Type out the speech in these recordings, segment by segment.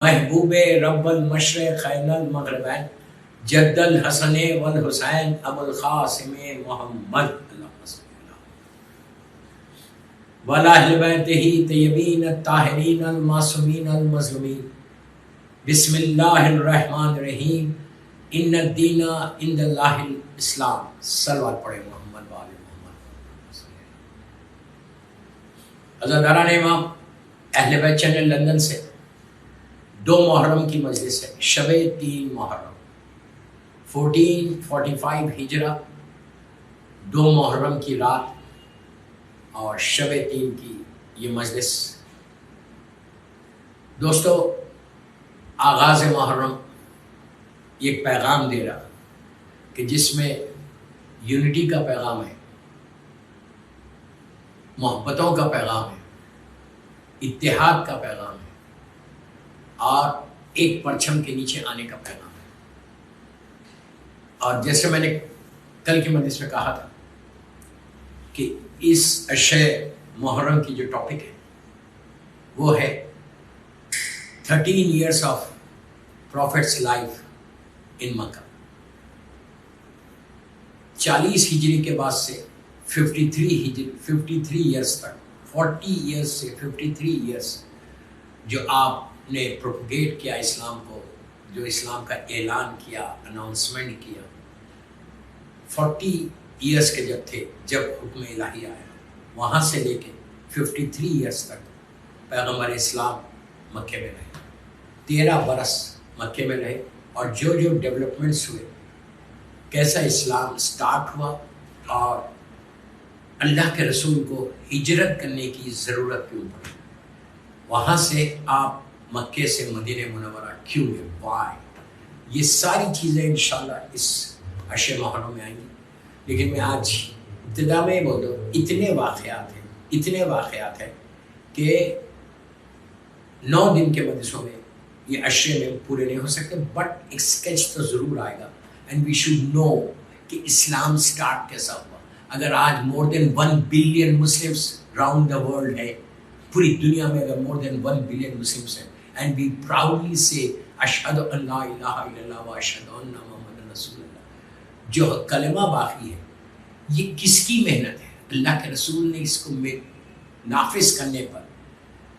محبوب رب المشرقین المغربین جد الحسن والحسین ابو القاسم محمد وعلی اہل بیتہ طیبین الطاہرین المعصومین المظلومین بسم اللہ الرحمن الرحیم ان الدین عند اللہ الاسلام. صلوات پڑھے محمد وآل محمد. عزاداران امام اہل بیت چینل لندن سے 2 محرم کی مجلس ہے. شب 3 محرم 1445 ہجرہ، 2 محرم کی رات اور شب 3 کی یہ مجلس. دوستو، آغاز محرم ایک پیغام دے رہا کہ جس میں یونٹی کا پیغام ہے، محبتوں کا پیغام ہے، اتحاد کا پیغام ہے اور ایک پرچم کے نیچے آنے کا پیغام ہے. اور جیسے میں نے کل کی مجلس میں کہا تھا کہ اس اشع محرم کی جو ٹاپک ہے وہ ہے 13 years of Prophet's life in مکہ. 40 ہجری کے بعد سے 53 ایئرس تک، 40 ایئرس سے 53 ایئرس جو آپ نے پروپگیٹ کیا اسلام کو، جو اسلام کا اعلان کیا، اناؤنسمنٹ کیا. 40 ایئرس کے جب تھے، جب حکم الہی آیا، وہاں سے لے کے 53 ایئرس تک پیغمبر اسلام مکے میں رہے. 13 برس مکے میں رہے اور جو ڈیولپمنٹس ہوئے، کیسا اسلام سٹارٹ ہوا اور اللہ کے رسول کو ہجرت کرنے کی ضرورت کیوں پڑی، وہاں سے آپ مکے سے مدینہ منورہ کیوں گئے، وائی، یہ ساری چیزیں انشاءاللہ اس اشع محرم میں آئیں گی. لیکن میں آج ابتدا میں بول دوں، اتنے واقعات ہیں کہ 9 دن کے مجلسوں میں یہ اشع میں پورے نہیں ہو سکتے، بٹ ایک اسکیچ تو ضرور آئے گا. اینڈ وی شوڈ نو کہ اسلام سٹارٹ کیسا ہوا. اگر آج مور دین 1 billion Muslims round the world ہے، پوری دنیا میں اگر مور دین 1 بلین مسلمس ہیں، اینڈ وی پراؤڈلی سے اشہد ان لا الہ الا اللہ و اشہد ان محمد رسول اللہ، جو کلمہ باقی ہے، یہ کس کی محنت ہے؟ اللہ کے رسول نے اس کو نافذ کرنے پر،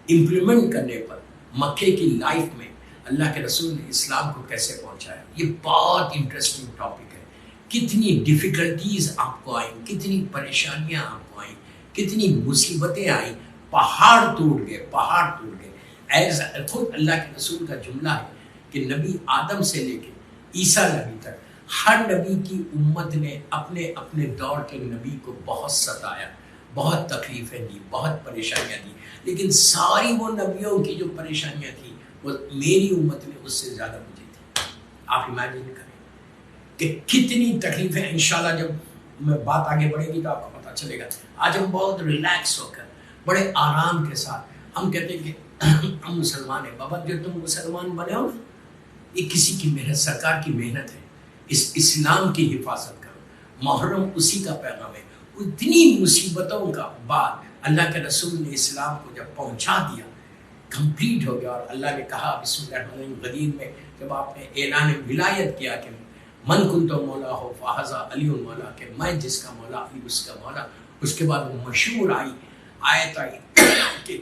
امپلیمنٹ کرنے پر، مکے کی لائف میں اللہ کے رسول نے اسلام کو کیسے پہنچایا. یہ بہت انٹرسٹنگ ٹاپک ہے. کتنی ڈیفیکلٹیز آپ کو آئیں، کتنی پریشانیاں آپ کو آئیں، کتنی مصیبتیں آئیں، پہاڑ ٹوٹ گئے. ایسا خود اللہ کے رسول کا جملہ ہے کہ نبی آدم سے لے کے عیسیٰ نبی تک ہر نبی کی امت نے اپنے اپنے دور کے نبی کو بہت ستایا، بہت تکلیفیں دی، بہت پریشانیاں دی. لیکن ساری وہ نبیوں کی جو پریشانیاں تھیں وہ میری امت میں اس سے زیادہ مجھے تھی. آپ امیجن کریں کہ کتنی تکلیفیں. انشاءاللہ جب میں بات آگے بڑھے گی تو آپ کو پتہ چلے گا. آج ہم بہت ریلیکس ہو کر، بڑے آرام کے ساتھ ہم کہتے ہیں کہ ہم مسلمان ہیں. بابا جو تم مسلمان بنے ہو نا، یہ کسی کی محنت، سرکار کی محنت ہے. اس اسلام کی حفاظت کرو. محرم اسی کا پیغام ہے. اتنی مصیبتوں کا بعد اللہ کے رسول نے اسلام کو جب پہنچا دیا، کمپلیٹ ہو گیا، اور اللہ نے کہا بسم اللہ الرحمن الرحیم غدیر میں جب آپ نے اعلان ولایت کیا کہ من کنت مولا ہو فہذا علی مولا، کہ میں جس کا مولا علی اس کا مولا. اس کے بعد وہ مشہور آیت آئی کہ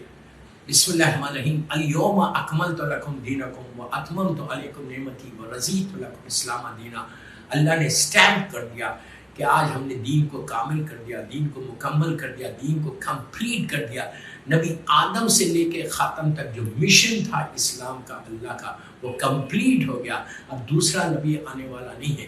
بسم اللہ الرحمن الرحیم الیوم اکملت لکم دینکم و اتممت علیکم نعمتی و رضیت لکم اسلام دینا. اللہ نے اسٹیمپ کر دیا کہ آج ہم نے دین کو کامل کر دیا، دین کو مکمل کر دیا، دین کو کمپلیٹ کر دیا. نبی آدم سے لے کے خاتم تک جو مشن تھا اسلام کا، اللہ کا، وہ کمپلیٹ ہو گیا. اب دوسرا نبی آنے والا نہیں ہے.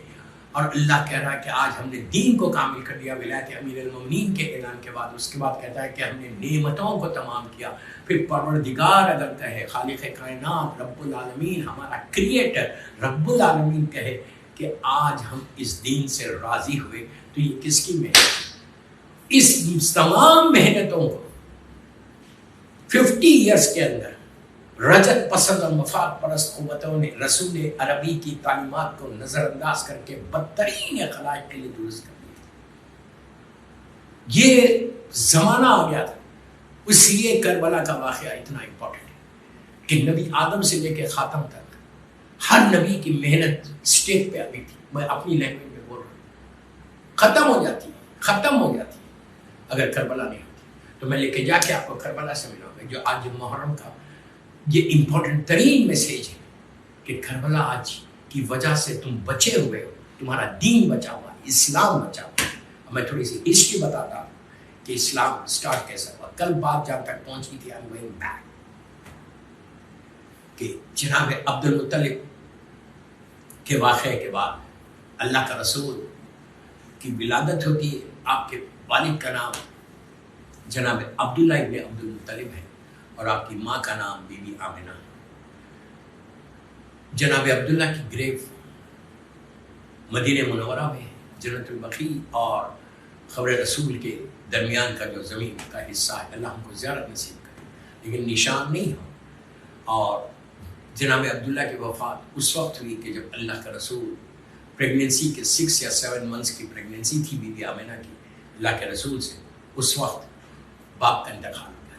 اور اللہ کہہ رہا ہے کہ آج ہم نے دین کو کامل کر دیا ولایت امیر المومنین کے اعلان کے بعد. اس کے بعد کہتا ہے کہ ہم نے نعمتوں کو تمام کیا. پھر پروردگار اگر کہے، خالق کائنات رب العالمین، ہمارا کریٹر رب العالمین کہے کہ آج ہم اس دین سے راضی ہوئے، تو یہ کس کی محنت ہے؟ اس تمام محنتوں کو 50 ایئرس کے اندر رجت پسند اور مفاد پرست قوتوں نے رسول عربی کی تعلیمات کو نظر انداز کر کے بدترین خلائق کے لیے درست کر دیا. یہ زمانہ آ گیا تھا. اس لیے کربلا کا واقعہ اتنا امپورٹنٹ ہے کہ نبی آدم سے لے کے خاتم تک ہر نبی کی محنت اسٹیج پہ آتی تھی. میں اپنی لینگویج میں بول رہا ہوں. ختم ہو جاتی اگر کربلا نہیں ہوتی. تو میں لے کے جا کے آپ کو کربلا سے ملاؤں گا, جو آج محرم کا یہ امپورٹنٹ ترین میسیج ہے کہ کربلا آج کی وجہ سے تم بچے ہوئے ہو, تمہارا دین بچا ہوا, اسلام بچا ہوا. میں تھوڑی سی ہسٹری بتاتا ہوں کہ اسلام سٹارٹ کیسا ہوا. کل بات جہاں تک پہنچی تھی I'm going back کہ جناب عبد المطلب کے واقعے کے بعد اللہ کا رسول کی ولادت ہوتی ہے. آپ کے والد کا نام جناب عبداللہ ابن عبد المطلب ہے اور آپ کی ماں کا نام بی بی آمنہ. جناب عبداللہ کی گریو مدینہ منورہ میں جنت البقیع اور قبر رسول کے درمیان کا جو زمین کا حصہ ہے, اللہ ہم کو زیارت نصیب کرے, لیکن نشان نہیں ہو. اور جناب عبداللہ کی وفات اس وقت ہوئی کہ جب اللہ کا رسول پریگننسی کے 6 یا 7 منتھس کی پریگننسی تھی بی بی آمنہ کی اللہ کے رسول سے. اس وقت باپ کا انتقال ہو گیا.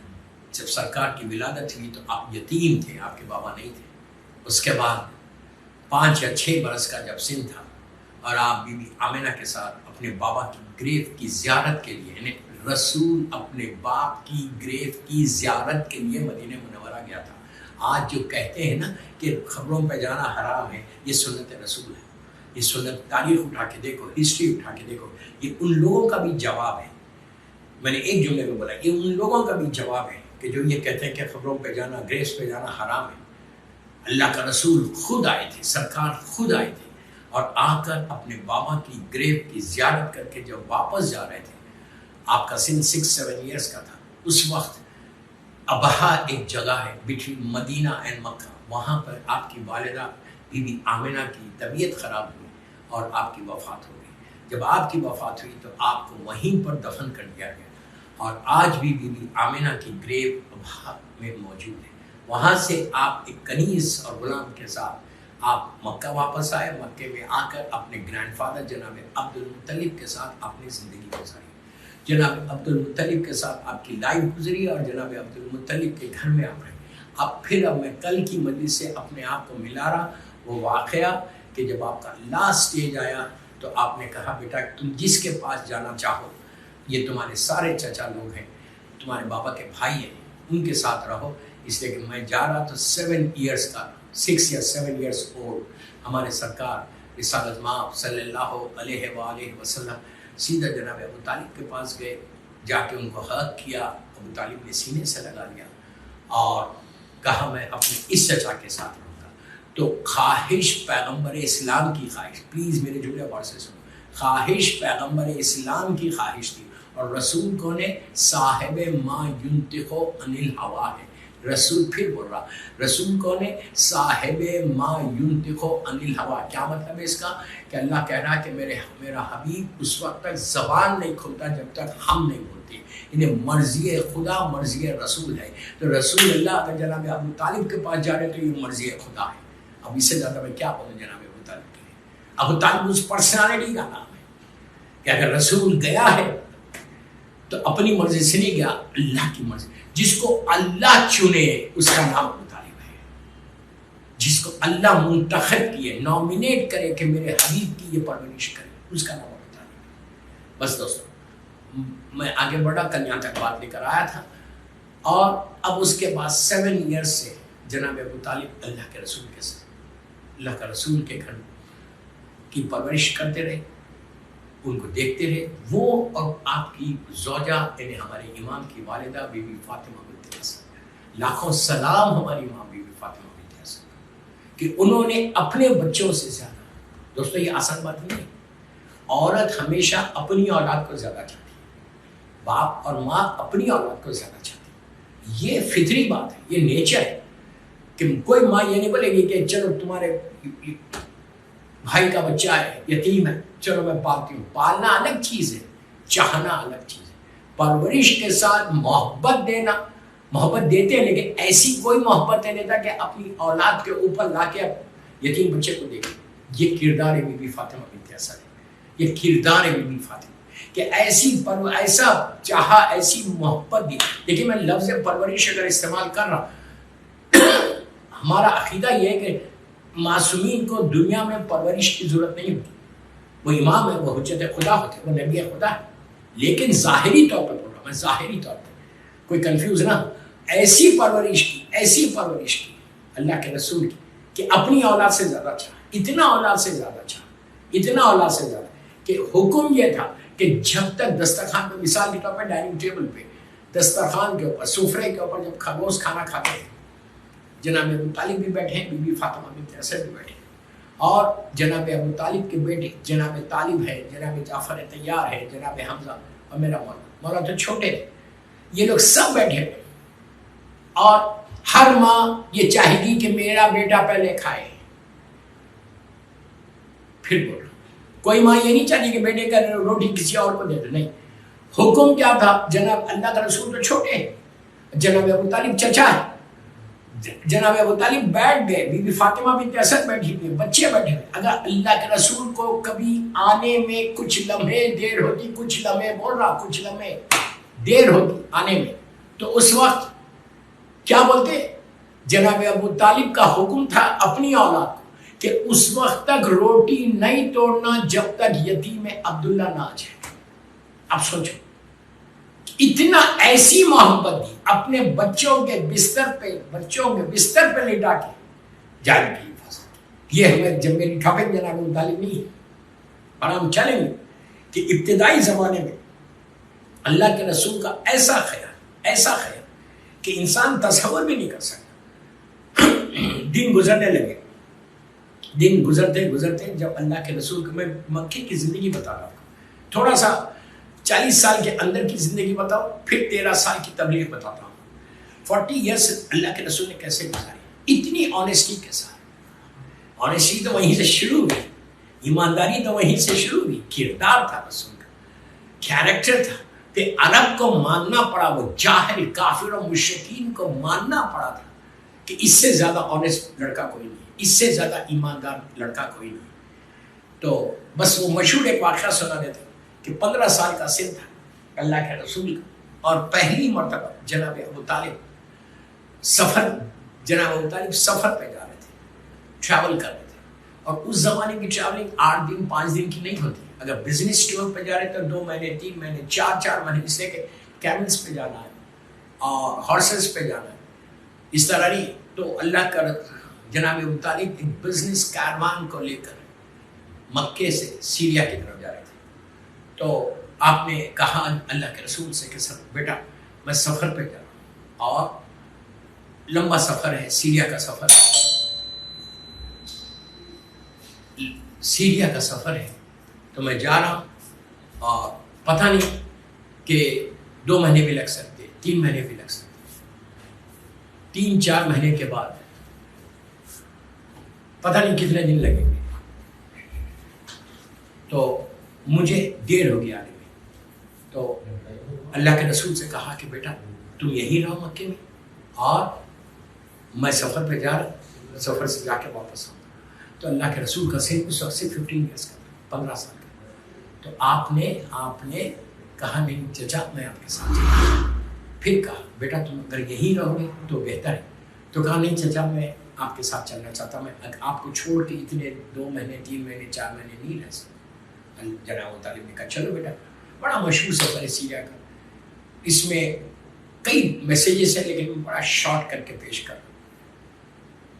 جب سرکار کی ولادت ہوئی تو آپ یتیم تھے, آپ کے بابا نہیں تھے. اس کے بعد 5 یا 6 برس کا جب سن تھا اور آپ بی بی آمنہ کے ساتھ اپنے بابا کی گریو کی زیارت کے لیے, یعنی رسول اپنے باپ کی گریو کی زیارت کے لیے مدینہ منورہ گیا تھا. آج جو کہتے ہیں نا کہ خبروں پہ جانا حرام ہے, یہ سنت رسول ہے. یہ سنت تاریخ اٹھا کے دیکھو, ہسٹری اٹھا کے دیکھو. یہ ان لوگوں کا بھی جواب ہے. میں نے ایک جملے میں بولا یہ ان لوگوں کا بھی جواب ہے کہ جو یہ کہتے ہیں کہ خبروں پہ جانا, گریوز پہ جانا حرام ہے. اللہ کا رسول خود آئے تھے, سرکار خود آئے تھے اور آ کر اپنے بابا کی گریو کی زیارت کر کے جب واپس جا رہے تھے, آپ کا سن 6-7 ایئرس کا تھا. اس وقت ابہا ایک جگہ ہے بٹوین مدینہ اینڈ مکہ, وہاں پر آپ کی والدہ بی بی آمنہ کی طبیعت خراب ہوئی اور آپ کی وفات ہو گئی. جب آپ کی وفات ہوئی تو آپ کو وہیں پر دفن کر دیا گیا اور آج بھی بی بی آمنہ کی گریو ابہا میں موجود ہے. وہاں سے آپ ایک کنیز اور غلام کے ساتھ آپ مکہ واپس آئے. مکہ میں آ کر اپنے گرینڈ فادر جناب عبد المطلب کے ساتھ اپنی زندگی گزاری. جناب عبد المطلب کے ساتھ آپ کی لائف گزری اور جناب عبد المطلب کے گھر میں آپ رہے. اب میں کل کی مجلس سے اپنے آپ کو ملا رہا وہ واقعہ کہ جب آپ کا لاسٹ اسٹیج آیا تو آپ نے کہا بیٹا تم جس کے پاس جانا چاہو, یہ تمہارے سارے چچا لوگ ہیں, تمہارے بابا کے بھائی ہیں, ان کے ساتھ رہو. اس لیے کہ میں جا رہا تو 7 ایئرس کا 6 یا 7 ایئرس اولڈ ہمارے سرکار رسالت مآب صلی اللہ علیہ وآلہ وسلم سیدھا جناب ابو طالب کے پاس گئے. جا کے ان کو حق کیا. ابو طالب نے سینے سے لگا لیا اور کہا میں اپنے اس چچا کے ساتھ رہوں گا. تو خواہش پیغمبر اسلام کی خواہش, پلیز میرے جملے غور سے سنو, خواہش پیغمبر اسلام کی خواہش تھی. اور رسول کون ہے؟ صاحب ما ینطق عن الہوا ہے. رسول پھر بول رہا, رسول کون ہے؟ صاحب ما ینطق عن الہوا. کیا مطلب ہے اس کا؟ کہ اللہ کہہ رہا کہ میرا حبیب اس وقت تک زبان نہیں کھلتا جب تک ہم نہیں بولتے. انہیں مرضی خدا مرضی رسول ہے. تو رسول اللہ اگر جناب ابو طالب کے پاس جا رہے تو یہ مرضی خدا ہے. اب اس سے زیادہ میں کیا بولوں جناب ابو طالب کے لیے. ابو طالب اس پرسنالٹی کا نام ہے کہ اگر رسول گیا ہے تو اپنی مرضی سے نہیں گیا, اللہ کی مرضی. جس کو اللہ چنے اس کا نام ابو طالب ہے. جس کو اللہ منتخب کیے, نامینیٹ کرے کہ میرے حبیب کی یہ پرورش کرے, اس کا نام ابو طالب ہے. بس دوستو میں آگے بڑھا, کل یہاں تک بات لے کر آیا تھا. اور اب اس کے بعد 7 ایئرس سے جناب ابو طالب اللہ کے رسول کے ساتھ, اللہ کا رسول کے گھر کی پرورش کرتے رہے, ان کو دیکھتے رہے. وہ اور آپ کی زوجہ یعنی ہمارے امام کی والدہ بی بی فاطمہ بنت اسد, لاکھوں سلام ہماری ماں بی بی فاطمہ بنت اسد کہ انہوں نے اپنے بچوں سے زیادہ. دوستو یہ آسان بات نہیں ہے. عورت ہمیشہ اپنی اولاد کو زیادہ چاہتی ہے, باپ اور ماں اپنی اولاد کو زیادہ چاہتی ہے. یہ فطری بات ہے, یہ نیچر ہے کہ کوئی ماں یہ نہیں بولے گی کہ چلو تمہارے بھائی کا بچہ ہے, یتیم ہے, چلو میں پالتی ہوں. پالنا الگ چیز ہے, چاہنا الگ چیز ہے. پرورش کے ساتھ محبت دینا, محبت دیتے ہیں لیکن ایسی کوئی محبت نہیں دیتا کہ اپنی اولاد کے اوپر لا کے یتیم بچے کو دیکھے. یہ کردار ہے بی بی فاطمہ بنت اسد ہے, یہ کردار ہے بی بی فاطمہ کہ ایسا چاہا, ایسی محبت دی. لیکن میں لفظ پرورش اگر استعمال کر رہا ہمارا عقیدہ یہ ہے کہ معصومین کو دنیا میں پرورش کی ضرورت نہیں ہوتی. وہ امام ہے، وہ حجت خدا ہوتے، وہ نبی خدا ہے. لیکن ظاہری طور پر بول رہا ہوں میں، ظاہری طور پر کوئی کنفیوز نہ ہو. ایسی پرورش کی اللہ کے رسول کی کہ اپنی اولاد سے زیادہ چاہا، اتنا اولاد سے زیادہ کہ حکم یہ تھا کہ جب تک دسترخوان پہ، مثال کے طور پہ ڈائننگ ٹیبل پہ، دسترخوان کے اوپر، سفرے کے اوپر جب خاموش کھانا کھاتے ہیں، جناب ابو طالب بھی بیٹھے ہیں، بی بی فاطمہ بنت اسد بھی بیٹھے ہیں، اور جناب ابو طالب کے بیٹے جناب طالب ہے، جناب جعفر طیار ہے، جناب حمزہ اور میرا مولا تو چھوٹے ہیں، یہ لوگ سب بیٹھے ہیں. اور ہر ماں یہ چاہے گی کہ میرا بیٹا پہلے کھائے. پھر بولو، کوئی ماں یہ نہیں چاہتی کہ بیٹے کا روٹی کسی اور کو دے دو، نہیں. حکم کیا تھا؟ جناب اللہ کا رسول تو چھوٹے ہیں، جناب ابو طالب چچا ہے، جناب ابو طالب بیٹھ گئے، بی بی فاطمہ بنت اسد بیٹھی ہوئی، بچے بیٹھے ہوئے. اگر اللہ کے رسول کو کبھی آنے میں کچھ لمحے دیر ہوتی، کچھ لمحے دیر ہوتی آنے میں، تو اس وقت کیا بولتے؟ جناب ابو طالب کا حکم تھا اپنی اولاد کو کہ اس وقت تک روٹی نہیں توڑنا جب تک یتیم عبداللہ نہ آ جائے. اب سوچو، اتنا ایسی محبت دی اپنے بچوں کے بستر پہ لٹا کے جان کی حفاظت. یہ ہمیں جب میری ٹاپک جناب ابو طالب نہیں ہے، اور ہم چلیں گے کہ ابتدائی زمانے میں اللہ کے رسول کا ایسا خیال کہ انسان تصور بھی نہیں کر سکتا. دن گزرنے لگے، دن گزرتے جب اللہ کے رسول کو، میں مکے کی زندگی بتا رہا ہوں، تھوڑا سا 40 سال کے اندر کی زندگی بتاؤ، پھر 13 سال کی تبلیغ بتاتا ہوں. 40 ایئرس اللہ کے رسول نے کیسے گزاری، اتنی آنیسٹی کے ساتھ. آنیسٹی تو وہیں سے شروع ہوئی، ایمانداری تو وہیں سے شروع ہوئی. کردار تھا رسول کا، کیریکٹر تھا کہ عرب کو ماننا پڑا، وہ جاہل کافر و مشرکین کو ماننا پڑا تھا کہ اس سے زیادہ آنیسٹ لڑکا کوئی نہیں، اس سے زیادہ ایماندار لڑکا کوئی نہیں. تو بس وہ مشہور ایک واقعہ سنا دیتے کہ 15 سال کا سن تھا اللہ کے رسول کا، اور پہلی مرتبہ جناب ابو طالب سفر پہ جا رہے تھے، ٹریول کر رہے تھے. اور اس زمانے کی ٹریولنگ 8 دن 5 دن کی نہیں ہوتی. اگر بزنس ٹور پہ جا رہے تو 2 مہینے 3 مہینے 4 مہینے، اس لیے کہ کیملز پہ جانا ہے اور ہارسز پہ جانا ہے، اس طرح نہیں. تو اللہ کا جناب ابو طالب ایک بزنس کاروان کو لے کر مکے سے سیریا کی طرف جا رہے تھے. تو آپ نے کہا اللہ کے رسول سے کہ سر بیٹا میں سفر پہ جا رہا ہوں، اور لمبا سفر ہے، سیریا کا سفر ہے، تو میں جا رہا ہوں، اور پتہ نہیں کہ 2 مہینے بھی لگ سکتے، 3 مہینے بھی لگ سکتے. 3-4 مہینے کے بعد پتہ نہیں کتنے دن لگیں گے. تو مجھے دیر ہو گیا آنے میں. تو اللہ کے رسول سے کہا کہ بیٹا تم یہیں رہو مکے میں، اور میں سفر پہ جا رہا ہوں، سفر سے جا کے واپس آؤں. تو اللہ کے رسول کا سن اس وقت سے 15 ایئرس کا، 15 سال کا. تو آپ نے کہا نہیں چچا میں آپ کے ساتھ چلوں. پھر کہا بیٹا تم اگر یہیں رہو گے تو بہتر ہے. تو کہا نہیں چچا میں آپ کے ساتھ چلنا چاہتا ہوں، میں آپ کو چھوڑ کے اتنے 2 مہینے 3 مہینے 4 مہینے نہیں رہ سکتا. جناب ابو طالب نے کہا چلو بیٹا. بڑا مشہور سفر ہے سیریا کا، اس میں کئی میسیجز ہیں لیکن میں بڑا شارٹ کر کے پیش کر رہا ہوں.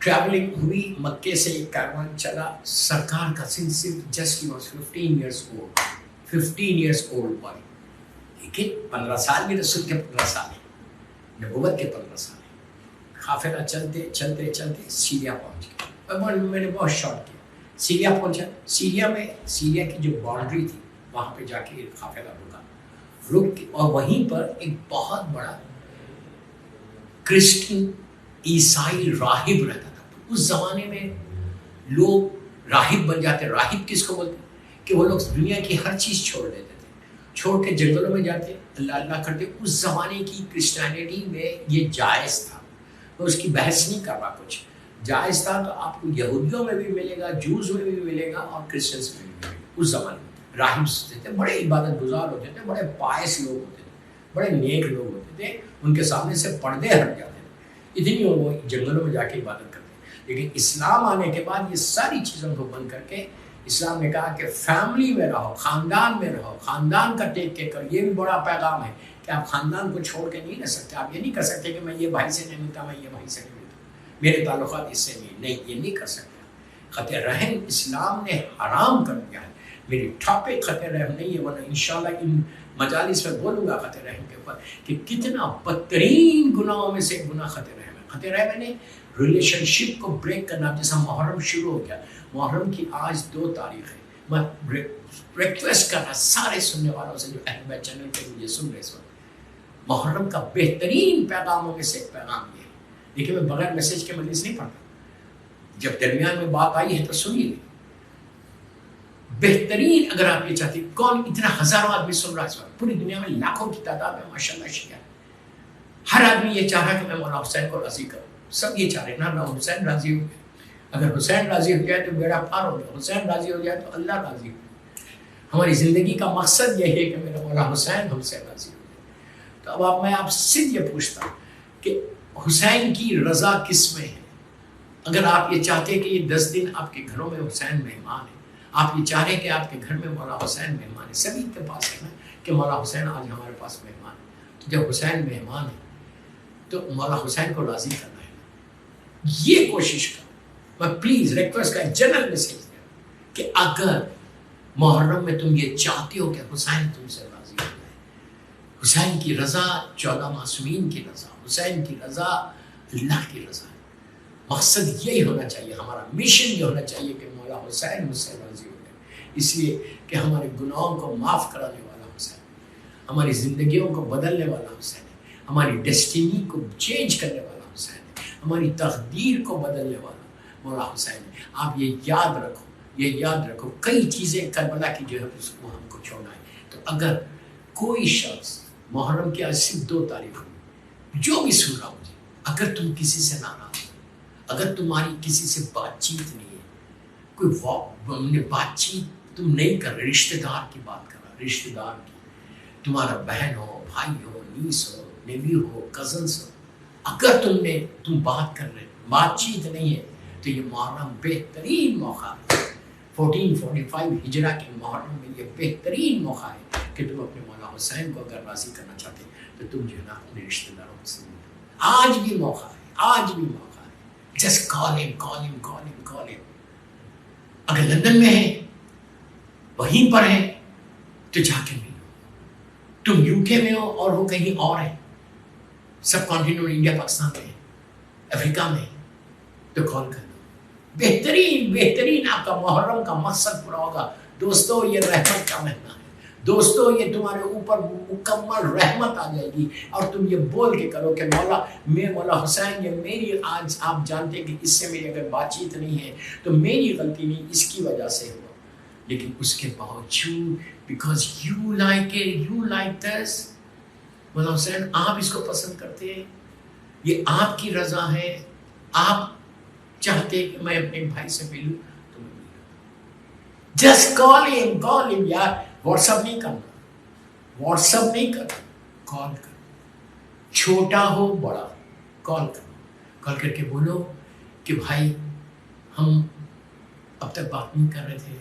ٹریولنگ ہوئی، مکے سے ایک کاروان چلا. سرکار کا سن صرف just he was 15 years old boy. لیکن 15 سال بھی رسول کے 15 سال ہیں، نبوت کے 15 سال ہیں. قافلہ چلتے سیریا پہنچ گیا. اور میں نے بہت شارٹ کیا. سیریا پہنچا. سیریا کی جو باؤنڈری تھی وہاں پہ جا کے قافلہ رک کے، اور وہیں پر ایک بہت بڑا کرسچن عیسائی راہب رہتا تھا. اس زمانے میں لوگ راہب بن جاتے. راہب کس کو بولتے؟ کہ وہ لوگ دنیا کی ہر چیز چھوڑ دیتے تھے، چھوڑ کے جنگلوں میں جاتے، اللہ کرتے. اس زمانے کی کرسچینٹی میں یہ جائز تھا. میں اس کی بحث نہیں کر رہا، کچھ جائز تھا. تو آپ کو یہودیوں میں بھی ملے گا، جوز میں بھی ملے گا، اور کرسچنس میں بھی ملے گا. اس زمانے میں راہب تھے، بڑے عبادت گزار ہوتے تھے، بڑے پائس لوگ ہوتے تھے، بڑے نیک لوگ ہوتے تھے. ان کے سامنے سے پردے ہٹ جاتے تھے، اتنی وہ جنگلوں میں جا کے عبادت کرتے. لیکن اسلام آنے کے بعد یہ ساری چیزوں کو بند کر کے اسلام نے کہا کہ فیملی میں رہو، خاندان میں رہو، خاندان کا ٹیک کے کرو. یہ بھی بڑا پیغام ہے کہ آپ خاندان کو چھوڑ کے نہیں رہ سکتے. آپ یہ نہیں کر سکتے کہ میں یہ بھائی سے نہیں ملتا، میں یہ بھائی سے نہیں ملتا، میرے تعلقات اس سے نہیں، یہ نہیں کر سکتے. خط رحم اسلام نے حرام کر دیا ہے. میری ٹاپک خط رحم نہیں ہے، ورنہ انشاءاللہ ان مجالس میں بولوں گا خط رحم کے اوپر کہ کتنا بدترین گناہوں میں سے گناہ خط رحم ہے. خط رحم نے ریلیشن شپ کو بریک کرنا. جیسا محرم شروع ہو گیا، محرم کی آج 2 تاریخ ہے. میں ریکویسٹ کر رہا سارے سننے والوں سے جو اہل بیت چینل پہ مجھے سن رہے اس وقت، محرم کا بہترین پیغاموں میں سے ایک پیغام یہ ہے. لیکن میں بغیر میسج کے مجلس نہیں پڑھتا، جب درمیان میں بات آئی ہے تو سنیے. بہترین اگر آپ یہ چاہتے ہیں، کون اتنا ہزاروں آدمی سن رہا ہے اس وقت، پوری دنیا میں لاکھوں کی تعداد میں ماشاءاللہ شیعہ. ہر آدمی یہ چاہ رہا کہ میں مولانا حسین کو راضی کروں. سب یہ چاہ رہے ہیں نا حسین راضی ہو گئے. اگر حسین راضی ہو جائے تو بیڑا پار ہو گیا، حسین راضی ہو جائے تو اللہ راضی ہو گیا. ہماری زندگی کا مقصد یہ ہے کہ میرا مولا حسین ہم سے راضی ہو جائے. تو اب میں آپ سے یہ پوچھتا ہوں کہ حسین کی رضا کس میں ہے؟ اگر آپ یہ چاہتے ہیں کہ یہ 10 دن آپ کے گھروں میں حسین مہمان ہے، آپ یہ چاہ رہے ہیں کہ آپ کے گھر میں مولا حسین مہمان ہے، سبھی کے پاس ہے نا کہ مولا حسین آج ہمارے پاس مہمان ہے. تو جب حسین مہمان ہے تو مولا حسین کو راضی کرنا ہے. یہ کوشش کرو. میں پلیز ریکویسٹ کا جنرل میسیج دیا کہ اگر محرم میں تم یہ چاہتے ہو کہ حسین تم سے راضی ہو جائے، حسین کی رضا 14 معصومین کی رضا، حسین کی رضا اللہ کی رضا ہے. مقصد یہی ہونا چاہیے، ہمارا مشن یہ ہونا چاہیے کہ مولا حسین مجھ سے راضی ہو جائے. اس لیے کہ ہمارے گناہوں کو معاف کرانے والا حسین، ہماری زندگیوں کو بدلنے والا حسین ہے، ہماری ڈیسٹینی کو چینج کرنے والا حسین ہے، ہماری تقدیر کو بدلنے والا مولا حسین ہے. آپ یہ یاد رکھو، یہ یاد رکھو. کئی چیزیں کربلا کی جو ہے اس کو ہم کو چھوڑنا ہے. تو اگر کوئی شخص محرم کی آج صرف 2 تاریخ ہوئی، جو بھی سن رہا مجھے، اگر تم کسی سے ناراض ہو، اگر تمہاری کسی سے بات چیت نہیں ہے، کوئی بات چیت تم نہیں کر رہے، رشتہ دار کی بات کر رہا، رشتہ دار کی، تمہارا بہن ہو، بھائی ہو، نیس ہو، نیوی ہو، کزنس ہو، اگر تم بات کر رہے، بات چیت نہیں ہے، تو یہ محرم بہترین موقع ہے. 1445 ہجرہ کے محرم میں یہ بہترین موقع ہے کہ تم اپنے مولا حسین کو اگر راضی کرنا چاہتے ہیں تو تم جو ہے نا اپنے رشتہ داروں سے ملو. آج بھی موقع ہے، آج بھی موقع ہے. جسٹ کال ہم. اگر لندن میں ہے، وہیں پر ہے، تو جا کے ملو. تم UK میں ہو اور وہ کہیں اور ہے، سب کانٹیننٹ انڈیا پاکستان میں ہے، افریقہ میں ہے، تو کال کر. بہترین آپ کا محرم کا مقصد پورا ہوگا. دوستو یہ رحمت کا مہینہ ہے. دوستو یہ تمہارے اوپر مکمل رحمت آ جائے گی اور تم یہ بول کے کرو کہ مولا حسین یہ میری، آج آپ جانتے کہ اس سے میری اگر بات چیت نہیں ہے تو میری غلطی نہیں، اس کی وجہ سے ہوا. لیکن اس کے باوجود بیکاز یو لائک دس، مولا حسین آپ اس کو پسند کرتے ہیں، یہ آپ کی رضا ہے، آپ چاہتے کہ میں اپنے بھائی سے ملوں تو میں ملوں. جسٹ کال ہم یار. واٹس اپ نہیں کرنا، کال کرو. چھوٹا ہو بڑا، کال کر کے بولو کہ بھائی ہم اب تک بات نہیں کر رہے تھے،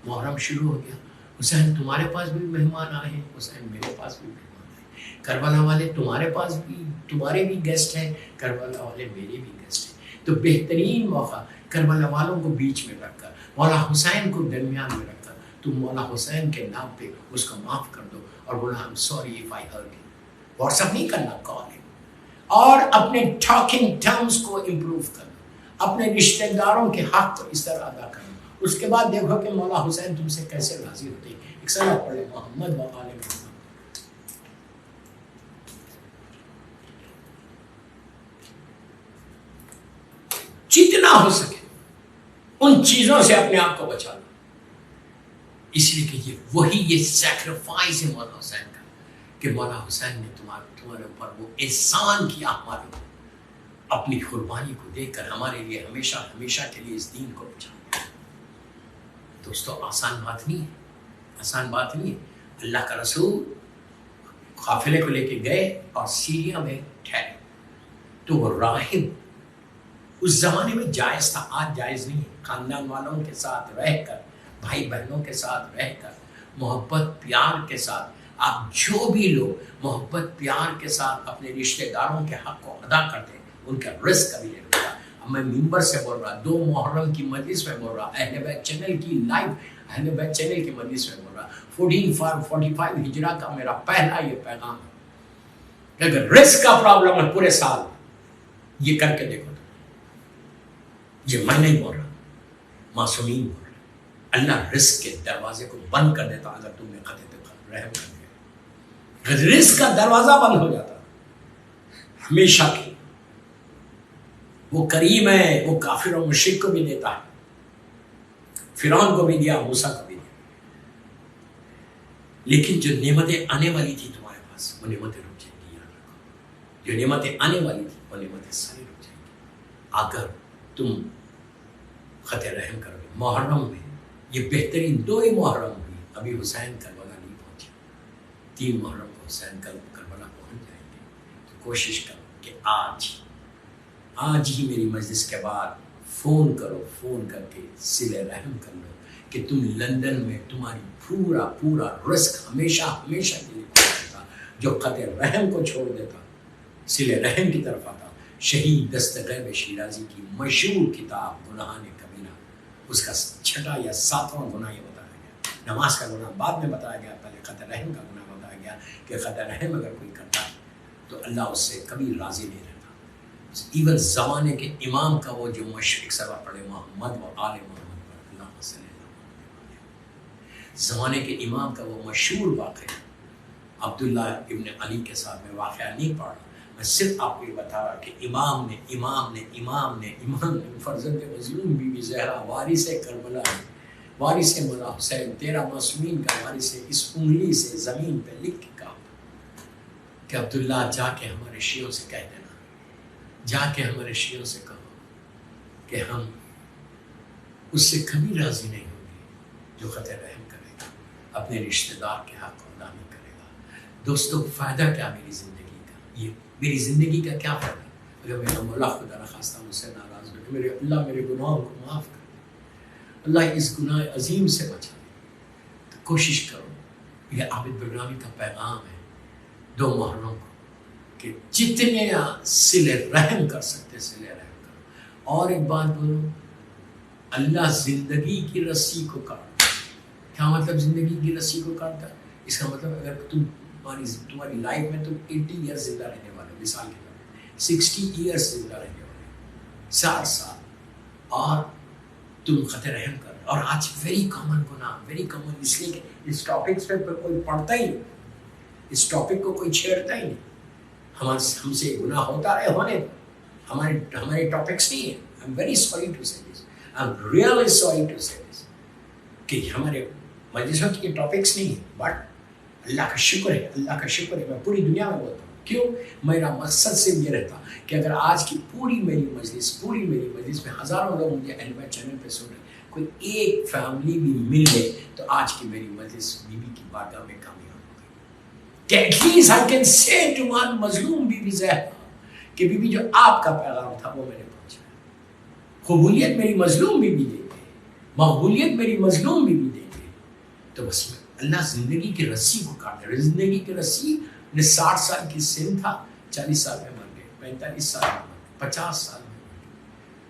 محرم شروع ہو گیا، حسین تمہارے پاس بھی مہمان آئے ہیں، حسین میرے پاس بھی مہمان آئے، کربلا والے تمہارے پاس بھی، تمہارے بھی گیسٹ ہیں، کربلا والے میرے بھی گیسٹ ہیں. تو بہترین موقع کربلا والوں کو بیچ میں رکھ کر، مولا حسین کو درمیان میں رکھ کر، تم مولا حسین کے نام پہ اس کو معاف کر دو اور بولا I'm sorry if I hurt you. What's up نہیں کرنا، کال ہے. اور اپنے ٹاکنگ ٹرمز کو امپروو کرنا، اپنے رشتہ داروں کے حق کو اس طرح ادا کرنا. اس کے بعد دیکھو کہ مولا حسین تم سے کیسے راضی ہوتے ہیں. ایک صلوات پڑھیں محمد و آل محمد. جتنا ہو سکے ان چیزوں سے اپنے آپ کو بچا لو، اس لیے کہ یہ سیکریفائس ہے مولا حسین کا، کہ مولا حسین نے تمہارے اوپر وہ احسان کیا، ہمارے اوپر اپنی قربانی کو دے کر ہمارے لیے ہمیشہ کے لیے اس دین کو بچا. دوستو آسان بات نہیں ہے. اللہ کا رسول قافلے کو لے کے گئے اور سیریا میں ٹھہرے، تو وہ راہب اس زمانے میں جائز تھا، آج جائز نہیں ہے۔ خاندان والوں کے ساتھ رہ کر، بھائی بہنوں کے ساتھ رہ کر، محبت پیار کے ساتھ آپ جو بھی لوگ محبت پیار کے ساتھ اپنے رشتہ داروں کے حق کو ادا کرتے ہیں ان کا رزق کبھی نہیں رکتا۔ اب میں ممبر سے بول رہا، 2 محرم کی مجلس میں بول رہا، اہل بیت چینل کی لائیو اہل بیت چینل کی مجلس میں بول رہا، 1445 ہجرہ کا میرا پہلا یہ پیغام ہے کہ اگر رزق کا پرابلم ہے پورے سال، یہ کر کے دیکھو۔ یہ میں نہیں بول رہا، معصومین بول رہا، اللہ رزق کے دروازے کو بند کر دیتا اگر تم نے خطے پہ رحم کر دیا۔ رزق کا دروازہ بند ہو جاتا ہمیشہ کے۔ وہ کریم ہے، وہ کافر و مشرک کو بھی دیتا ہے، فرعون کو بھی دیا، موسیٰ کو بھی دیا، لیکن جو نعمتیں آنے والی تھی تمہارے پاس وہ نعمتیں رک جائیں گی، یاد رکھو۔ جو نعمتیں آنے والی تھی وہ نعمتیں ساری رک جائیں گی اگر تم خط رحم کرو گے۔ محرم میں یہ بہترین 2 ہی محرم ہوئی، ابھی حسین کربلا نہیں پہنچے، 3 محرم کو حسین کربلا پہنچ جائیں گے۔ تو کوشش کرو کہ آج ہی میری مجلس کے بعد فون کرو، فون کر کے صلہ رحم کر لو کہ تم لندن میں تمہاری پورا رزق ہمیشہ کے لیے پہنچتا۔ جو خط رحم کو چھوڑ دیتا صلہ رحم کی طرف آتا۔ شہید دستغیب شیرازی کی مشہور کتاب گناہان کبیرہ، اس کا 6واں یا 7واں گناہ یہ بتایا گیا۔ نماز کا گناہ بعد میں بتایا گیا، پہلے خط رحم کا گناہ بتایا گیا کہ خط رحم اگر کوئی کرتا ہے تو اللہ اس سے کبھی راضی نہیں رہتا۔ ایون زمانے کے امام کا وہ جو مشرق سبا پڑھے محمد و آل محمد، اللہ صلی اللہ علیہ وسلم، زمانے کے امام کا وہ مشہور واقعہ عبداللہ ابن علی کے ساتھ میں واقعہ نہیں پڑھ رہا، میں صرف آپ کو یہ بتا رہا کہ امام نے فرزند مظلوم بی بی زہرا وارث کربلا ہے، وارث مولا حسین، تیرا معصومین کا وارث ہے، اس انگلی سے زمین پہ لکھ کے کہا کہ عبداللہ جا کے ہمارے شیعوں سے کہہ دینا، جا کے ہمارے شیعوں سے کہو کہ ہم اس سے کبھی راضی نہیں ہوں گے جو خط رحم کرے گا، اپنے رشتہ دار کے حق کو ادا نہیں کرے گا۔ دوستو فائدہ کیا میری زندگی کا؟ یہ میری زندگی کا کیا فائدہ اگر میرا مولا خدا نخواستہ مجھ سے ناراض ہو کہ اللہ میرے گناہوں کو معاف کر دے، اللہ اس گناہ عظیم سے بچا دے۔ تو کوشش کرو، یہ عابد برنامی کا پیغام ہے 2 محرم کو کہ جتنے صلہ رحم کر سکتے صلہ رحم کرو۔ اور ایک بات بولو، اللہ زندگی کی رسی کو کاٹتا۔ کیا مطلب زندگی کی رسی کو کاٹتا؟ اس کا مطلب اگر تمہاری لائف میں تم 80 ایئرس زندہ رہنے والے، مثال کے طور پر 60 ایئرس زندہ رہنے والے، 60 سال، اور تم خط رحم کر رہے، اور آج ویری کامن گناہ، ویری کامن، اس لیے کہ اس ٹاپکس پہ کوئی پڑھتا ہی نہیں، اس ٹاپک کو کوئی چھیڑتا ہی نہیں۔ ہم سے گناہ ہوتا رہے، ہونے ہمارے ٹاپکس نہیں ہیں۔ I'm very sorry to say this. I'm really sorry to say this. کہ ہمارے مجلسوں کی یہ ٹاپکس نہیں ہیں، بٹ اللہ کا شکر ہے، میں پوری دنیا میں بولتا ہوں۔ کیوں؟ میرا مقصد صرف یہ رہتا کہ اگر آج کی پوری میری مجلس میں ہزاروں لوگ مجھے اہل بیت چینل پہ سن رہے ہیں، کوئی ایک فیملی بھی مل لے تو آج کی میری مجلس بی بی کی بارگاہ میں کامیاب ہو گئی کہ at least I can say to one مظلوم بی بی زہرا کہ بی بی جو آپ کا پیغام تھا وہ میرے پہنچا۔ قبولیت میری مظلوم بی بی دے گی، مقبولیت میری مظلوم بی بی دے گی۔ تو بس اللہ زندگی کی رسی کو کاٹ دے۔ زندگی کی رسی نے 60 سال کی سن تھا، 40 سال میں مر گئے، 45 سال میں مر گئے، 50 سال میں مر گئے۔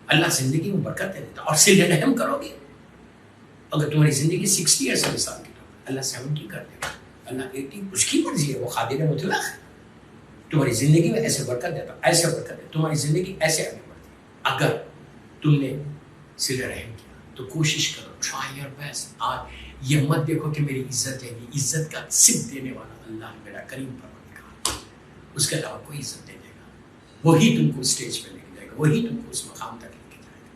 اللہ زندگی میں برکت دے دیتا۔ اور صلہ رحم کرو گے، اگر تمہاری زندگی 60 ایئرس ہے مثال کی طور اللہ 70 کر دے گا، اللہ 80، اس کی مرضی ہے، وہ قادر مطلق ہے۔ تمہاری زندگی میں ایسے برکت دیتا، ایسے برکت دیتا، تمہاری زندگی ایسے آگے بڑھتی ہے اگر تم نے صلہ رحم کیا۔ تو کوشش کرو، ٹرائی یور بیسٹ۔ آج یہ مت دیکھو کہ میری عزت ہے، یہ عزت کا صرف دینے والا اللہ میرا کریم پروردگار، اس کے علاوہ کوئی عزت نہیں دے گا۔ وہی تم کو اسٹیج پہ لے کے جائے گا، وہی تم کو اس مقام تک لے کے جائے گا،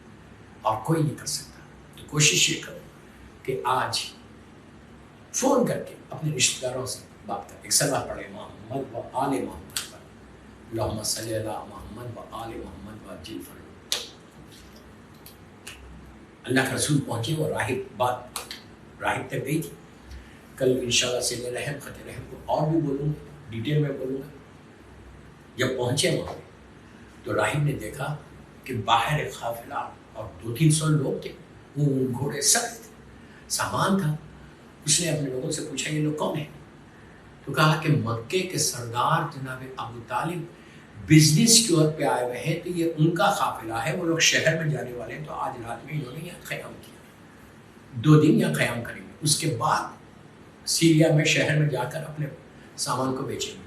اور کوئی نہیں کر سکتا۔ تو کوشش یہ کرو کہ آج فون کر کے اپنے رشتہ داروں سے بات کر، ایک صلاح پڑھے محمد و آل محمد پر، اللہم صلی علی محمد و آل محمد و عجل فرج۔ اللہ کا رسول پہنچے، وہ راہب تک گئی تھی۔ کل انشاءاللہ صلہ رحم، خط رحم کو اور بھی بولوں گا، ڈیٹیل میں بولوں گا۔ جب پہنچے وہاں تو راہب نے دیکھا کہ باہر ایک قافلہ اور 200-300 لوگ تھے، اونٹ گھوڑے سب تھے، سامان تھا. اس نے اپنے لوگوں سے پوچھا یہ لوگ کون ہیں؟ تو کہا کہ مکے کے سردار جناب ابو طالب بزنس ٹور پہ آئے ہوئے ہیں، تو یہ ان کا قافلہ ہے، وہ لوگ شہر میں جانے والے ہیں، تو آج رات میں انہوں نے یہاں قیام کیا، 2 دن یہاں قیام کریں گے، اس کے بعد سیریا میں شہر میں جا کر اپنے سامان کو بیچیں گے.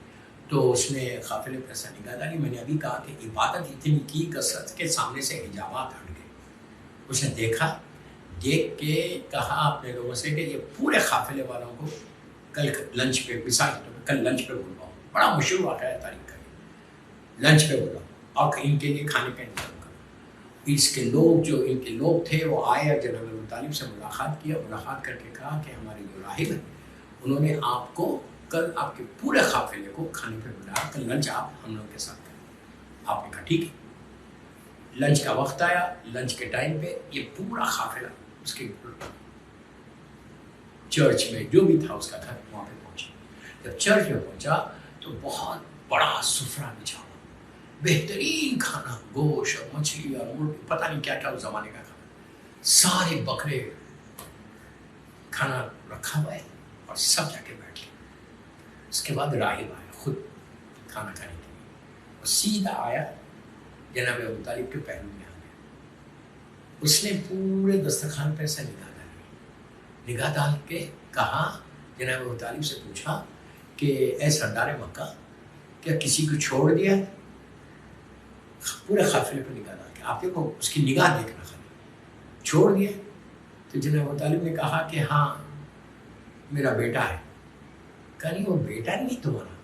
تو اس نے قافلے پر ایسا نگاہ ڈالی. میں نے ابھی کہا کہ عبادت اتنی کی کثرت کے سامنے سے حجابات ہٹ گئے. اس نے دیکھ کے کہا اپنے لوگوں سے کہ یہ پورے قافلے والوں کو کل لنچ پہ، مثال کے طور پہ کل لنچ پہ بلواؤ. بڑا مشہور واقعہ ہے تاریخ کا، لنچ پہ بلاؤ اور ان کے لیے کھانے کا انتظام کرو. اس کے لوگ جو ان کے لوگ تھے وہ آئے اور جناب ابو طالب سے ملاقات کیا. ملاقات کر کے کہا کہ ہمارے جو راہب ہیں انہوں نے آپ کو کل آپ کے پورے قافلے کو کھانے پہ بلایا، کل لنچ آپ ہم لوگوں کے ساتھ کریں. آپ نے کہا ٹھیک ہے. لنچ کا وقت آیا. لنچ کے ٹائم پہ یہ پورا قافلہ اس کے چرچ میں جو بھی تھا اس کا گھر وہاں پہ پہنچا. جب چرچ میں پہنچا تو بہت بڑا سفرہ بچھا ہوا، بہترین کھانا، گوشت اور مچھلی اور مرغی، پتہ نہیں کیا کیا اس زمانے کا کھانا، سارے بکرے کھانا رکھا ہوا ہے اور سب جا کے بیٹھ گئے. اس کے بعد راہب آیا خود کھانا کھانے کے لیے اور سیدھا آیا جناب ابو طالب کے پہلو میں آ گیا. اس نے پورے دسترخوان پہ سے نگاہ ڈال کے کہا، جناب ابو طالب سے پوچھا کہ اے سردار مکہ، کیا کسی کو چھوڑ دیا ہے؟ پورے قافلے پہ نگاہ ڈال کے آپ کو اس کی نگاہ دیکھنا خالی، چھوڑ دیا. تو جناب ابو طالب نے کہا کہ ہاں میرا بیٹا ہے. کہا نہیں وہ بیٹا نہیں تمہارا،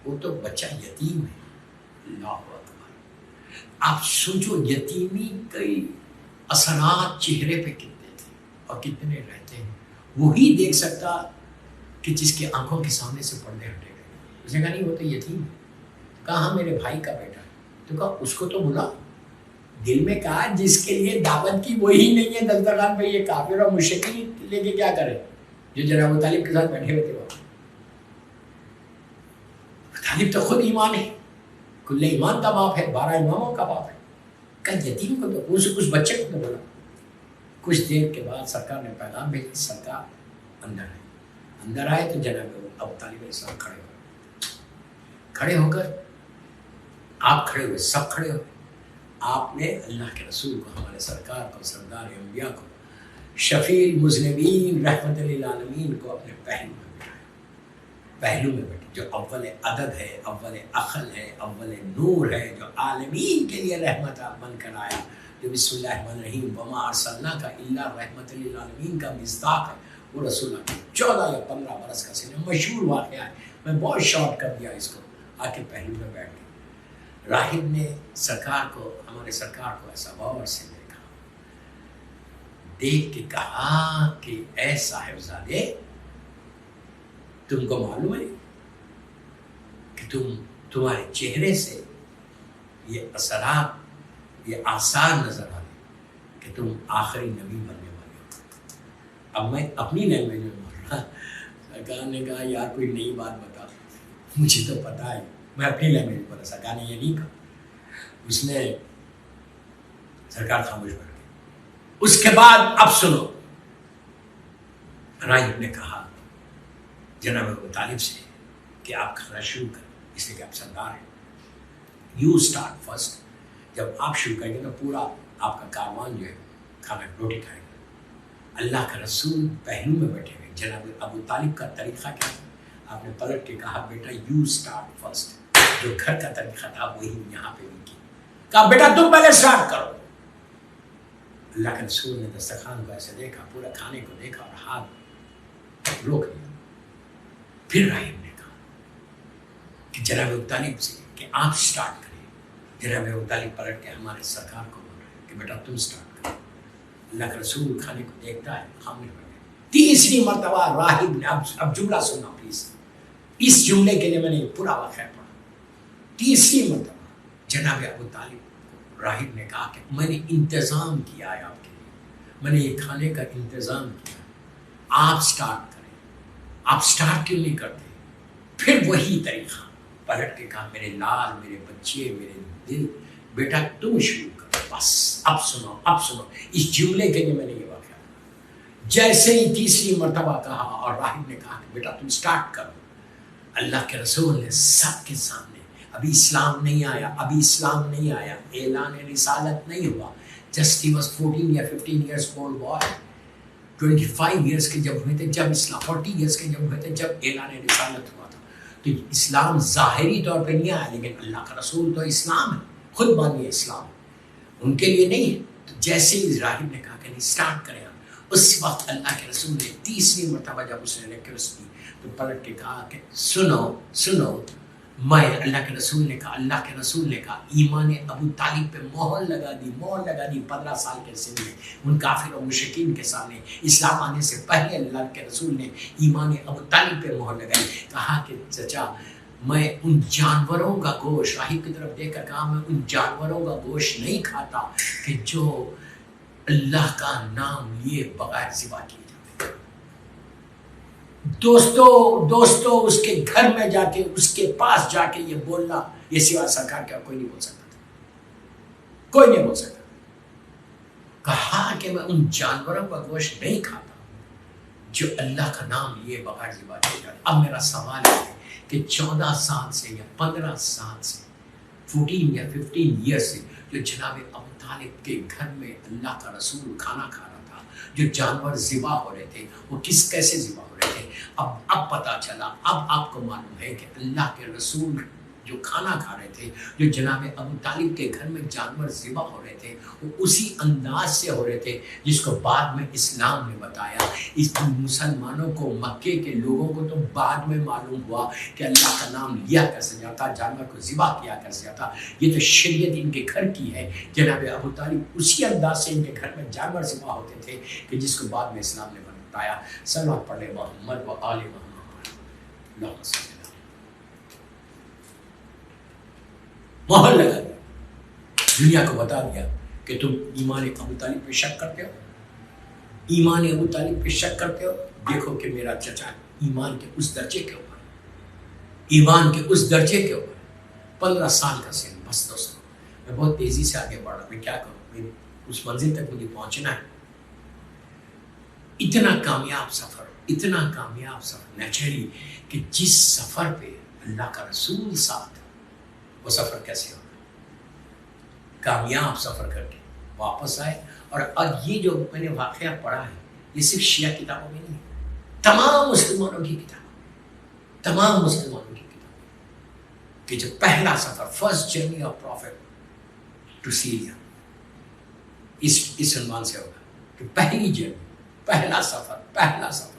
وہ تو بچہ یتیم ہے. اللہ اکبر. آپ سوچو یتیمی کے اثرات چہرے پہ کتنے تھے اور کتنے رہتے ہیں. وہی دیکھ سکتا کہ جس کے آنکھوں کے سامنے سے پردے ہٹے گئے. اس نے کہا نہیں وہ تو یتیم ہے. کہا ہاں میرے بھائی کا بیٹا ہے. تو کہا اس کو تو بلا. دل میں کہا جس کے لیے دعوت کی وہی نہیں ہے دسترخوان پہ، یہ کافر اور مشرکی لے کے کیا کرے جو جناب ابو طالب کے ساتھ بیٹھے ہوئے تھے. طالب تو خود ایمان ہے، کل ایمان کا باپ ہے، 12 اماموں کا باپ ہے. کہ یتیم کو تو اس بچے کو تو بولا. کچھ دیر کے بعد سرکار نے پیغام بھیجا، سرکار اندر آئے. تو جناب ابو طالب علیہ السلام کھڑے ہو کر آپ کھڑے ہوئے، سب کھڑے ہوئے. آپ نے اللہ کے رسول کو، ہمارے سرکار کو، سردار انبیاء کو، شفیع المذنبین رحمت للعالمین کو اپنے پہلو میں بیٹھے، جو اول عدد ہے، اول عقل ہے، اول نور ہے، جو عالمین کے لیے رحمت بن کر آیا، جو بسم اللہ الرحمن الرحیم وما ارسلناک الا رحمت للعالمین کا مصداق ہے. وہ رسول اللہ کے 14 یا 15 برس کا سن، مشہور واقعہ ہے. میں بہت شارٹ کر دیا اس کو. آ کے پہلو میں بیٹھ گئے. راہب نے سرکار کو، ہمارے سرکار کو ایسا غور سے دیکھا، دیکھ کے کہا کہ اے صاحبزادے، تم کو معلوم ہے کہ تمہارے چہرے سے یہ اثرات، یہ آثار نظر آ رہے کہ تم آخری نبی بننے والے ہو. اب میں اپنی لینگویج میں بول رہا. سرکار نے کہا یار کوئی نئی بات بتا. مجھے تو پتا ہے. میں اپنی لینگویج پر، سرکار نے یہ نہیں کہا. اس نے سرکار خاموش بیٹھ گئی. اس کے بعد اب سنو، راہب نے کہا جناب ابو طالب سے کہ آپ کھانا شروع کریں، اس لیے کہ آپ سردار ہیں. You start first. جب آپ شروع کریں گے تو پورا آپ کا کاروان جو ہے کھانا روٹی کھائے گا. اللہ کا رسول پہلو میں بیٹھے ہوئے. جناب ابو طالب کا طریقہ کیا ہے؟ آپ نے پلٹ کے کہا بیٹا یو اسٹارٹ فرسٹ. جو گھر کا طریقہ تھا وہی یہاں پہ بھی کیا. کہا بیٹا تم پہلے اسٹارٹ کرو. اللہ کے رسول نے دسترخوان کو ایسے دیکھا، پورا کھانے کو دیکھا اور ہاتھ روک دیا. پھر راہب نے کہا کہ جناب ابو طالب سے کہ آپ اسٹارٹ کریں. جناب ابو طالب پلٹ کے ہمارے سرکار کو بول رہے ہیں کہ بیٹا تم اسٹارٹ کرو. اللہ کا رسول کھانے کو دیکھتا ہے، خاموش بیٹھے. تیسری مرتبہ راہب نے، اب جملہ سننا پلیز، اس جملے کے لیے میں نے یہ پورا واقعہ پڑھا. تیسری مرتبہ جناب ابو طالب کو راہب نے کہا کہ میں نے انتظام کیا ہے آپ کے لیے، میں نے یہ کھانے کا انتظام کیا، آپ اسٹارٹ کریں. آپ اسٹارٹ کیوں نہیں کرتے؟ پھر وہی طریقہ پلٹ کے کہا میرے لال، میرے بچے، میرے دل، بیٹا تم شروع کرو. بس اب سنو اس جملے کے لیے میں نے یہ واقعہ جیسے ہی تیسری مرتبہ کہا اور راہب نے کہا کہ بیٹا تم سٹارٹ کرو، اللہ کے رسول نے سب کے سامنے، ابھی اسلام نہیں آیا، اعلان رسالت نہیں ہوا، جسٹ ہی واز 14 یا 15 ایئرس اولڈ بوائے، 25 ایئرس کے جب ہوئے تھے، جب اسلام 40 ایئرس کے جب ہوئے تھے، جب اعلان رسالت ہوا تھا، تو اسلام ظاہری طور پہ نہیں آیا، لیکن اللہ کا رسول تو اسلام ہے، خود بانی اسلام ان کے لیے نہیں ہے۔ تو جیسے ہی راہب نے کہا کہ نہیں سٹارٹ کریں، اس وقت اللہ کے رسول نے تیسری مرتبہ جب اس نے ریکویسٹ کی تو پلٹ کے کہا کہ سنو میں اللہ کے رسول نے کہا ایمان ابو طالب پہ مہر لگا دی 15 سال کے سن میں ان کافر و مشرکین کے سامنے، اسلام آنے سے پہلے اللہ کے رسول نے ایمان ابو طالب پہ مہر لگائی، کہا کہ چچا میں ان جانوروں کا گوشت، راہب کی طرف دیکھ کر کہا میں ان جانوروں کا گوشت نہیں کھاتا کہ جو اللہ کا نام لیے بغیر ذبح کیے جاتے۔ دوستو اس کے گھر میں جا کے، اس کے پاس جا کے یہ بولنا، یہ سوائے سرکار کا کوئی نہیں بول سکتا تھا، کوئی نہیں بول سکتا۔ کہا کہ میں ان جانوروں کا گوشت نہیں کھاتا جو اللہ کا نام لیے بغیر ذبح کیے جاتے۔ اب میرا سوال ہے کہ 14 سال سے یا 15 سال سے 14 یا 15 ایئر سے جو جناب ابو طالب کے گھر میں اللہ کا رسول کھانا کھا رہا تھا، جو جانور ذبح ہو رہے تھے، وہ کیسے ذبح ہو رہے تھے، اب پتا چلا، اب آپ کو معلوم ہے کہ اللہ کے رسول جو کھانا کھا رہے تھے، جو جناب ابو طالب کے گھر میں جانور ذبح ہو رہے تھے، وہ اسی انداز سے ہو رہے تھے جس کو بعد میں اسلام نے بتایا۔ اس مسلمانوں کو، مکے کے لوگوں کو تو بعد میں معلوم ہوا کہ اللہ کا نام لیا کیسے جاتا، جانور کو ذبح کیا کیسے جاتا، یہ تو شریعت ان کے گھر کی ہے۔ جناب ابو طالب اسی انداز سے ان کے گھر میں جانور ذبح ہوتے تھے کہ جس کو بعد میں اسلام نے بتایا۔ صلوات پڑھے محمد و آل محمد، اللہم صلی اللہ۔ مہر لگا دیا، دنیا کو بتا دیا کہ تم ایمان ابو طالب پہ شک کرتے ہو، ایمان ابو طالب پہ شک کرتے ہو، دیکھو کہ میرا چچا ایمان کے اس درجے کے اوپر 15 سال کا سن۔ بس دوستو میں بہت تیزی سے آگے بڑھ رہا ہوں، میں کیا کروں، اس منزل تک مجھے پہنچنا ہے۔ اتنا کامیاب سفر نیچرلی کہ جس سفر پہ اللہ کا رسول ساتھ، وہ سفر کیسے ہوگا؟ کامیاب سفر کر کے واپس آئے۔ اور اب یہ جو میں نے واقعہ پڑھا ہے، یہ صرف شیعہ کتابوں میں نہیں ہے، تمام مسلمانوں کی کتاب کہ جو پہلا سفر، first journey of prophet to Syria, اس عنوان سے ہوگا کہ پہلی جرنی، پہلا سفر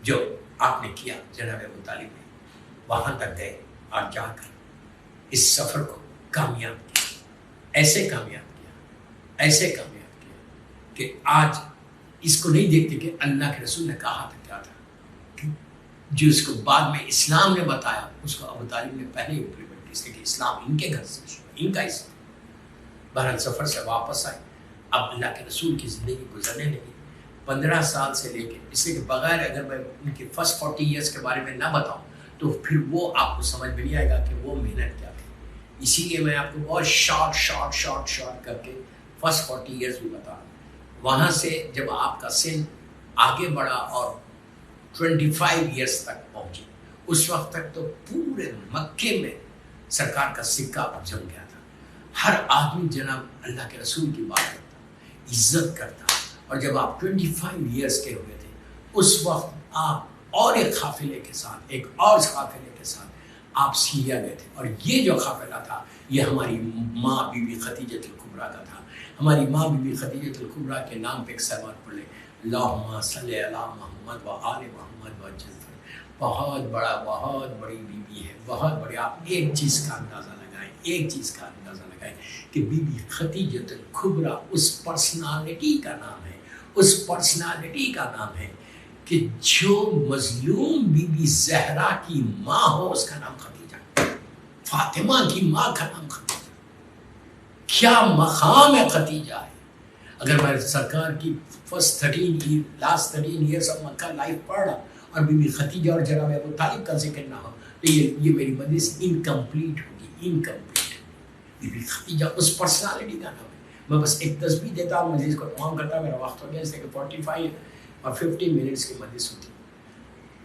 جو آپ نے کیا جناب ابو طالب نے، وہاں تک گئے اور جا کر اس سفر کو کامیاب کیا، ایسے کامیاب کیا کہ آج اس کو نہیں دیکھتے کہ اللہ کے رسول نے کہا تھا کیا تھا، جو اس کو بعد میں اسلام نے بتایا، اس کو ابو طالب نے پہلے امپلیمنٹ کیا، اس لیے کہ اسلام ان کے گھر سے شروع، ان کا اسلام۔ بہرحال سفر سے واپس آئے، اب اللہ کے رسول کی زندگی گزرنے لگی 15 سال سے لے کے، اس لیے کہ بغیر اگر میں ان کے فرسٹ 40 ایئرس کے بارے میں نہ بتاؤں تو پھر وہ آپ کو سمجھ میں نہیں آئے گا کہ وہ محنت کیا تھی۔ اسی لیے میں آپ کو بہت شارٹ کر کے فرسٹ 40 ایئرس بھی بتا رہا ہوں۔ وہاں سے جب آپ کا سن آگے بڑھا اور 25 ایئرس تک پہنچے، اس وقت تک تو پورے مکے میں سرکار کا سکہ جم گیا تھا، ہر آدمی جناب اللہ کے رسول کی بات کرتا، عزت کرتا۔ اور جب آپ 25 ایئرس کے ہوئے تھے، اس وقت آپ اور ایک قافلے کے ساتھ آپ سیریا گئے تھے، اور یہ جو قافلہ تھا یہ ہماری ماں بی بی خدیجہ الکبریٰ کا تھا۔ ہماری ماں بی بی خدیجہ الکبریٰ کے نام پہ ایک صلوات پڑھ لیں، اللہم صلی علی محمد و آل محمد وجل۔ بہت بڑی بی بی ہے، بہت بڑی۔ آپ ایک چیز کا اندازہ لگائیں کہ بی بی خدیجہ الکبریٰ اس پرسنالٹی کا نام ہے کہ جو مظلوم بی بی زہرا کی ماں ہو، اس کا نام خدیجہ، فاطمہ کی ماں کا نام خدیجہ۔ کیا مقام ہے خدیجہ ہے۔ اگر میں سرکار کی last 13 years of Mecca life پڑھ رہا اور بی بی خدیجہ اور جناب ابو طالب کا ذکر نہ ہو تو یہ میری مجلس انکمپلیٹ ہوگی۔ بی بی خدیجہ اس پرسنالٹی کا نام ہے میں بس ایک تسبیح دیتا ہوں، مجلس کو تمام کرتا، میرا وقت ہو گیا، اس لیے کہ 45 اور 50 منٹس کی مجلس ہوتی ہے.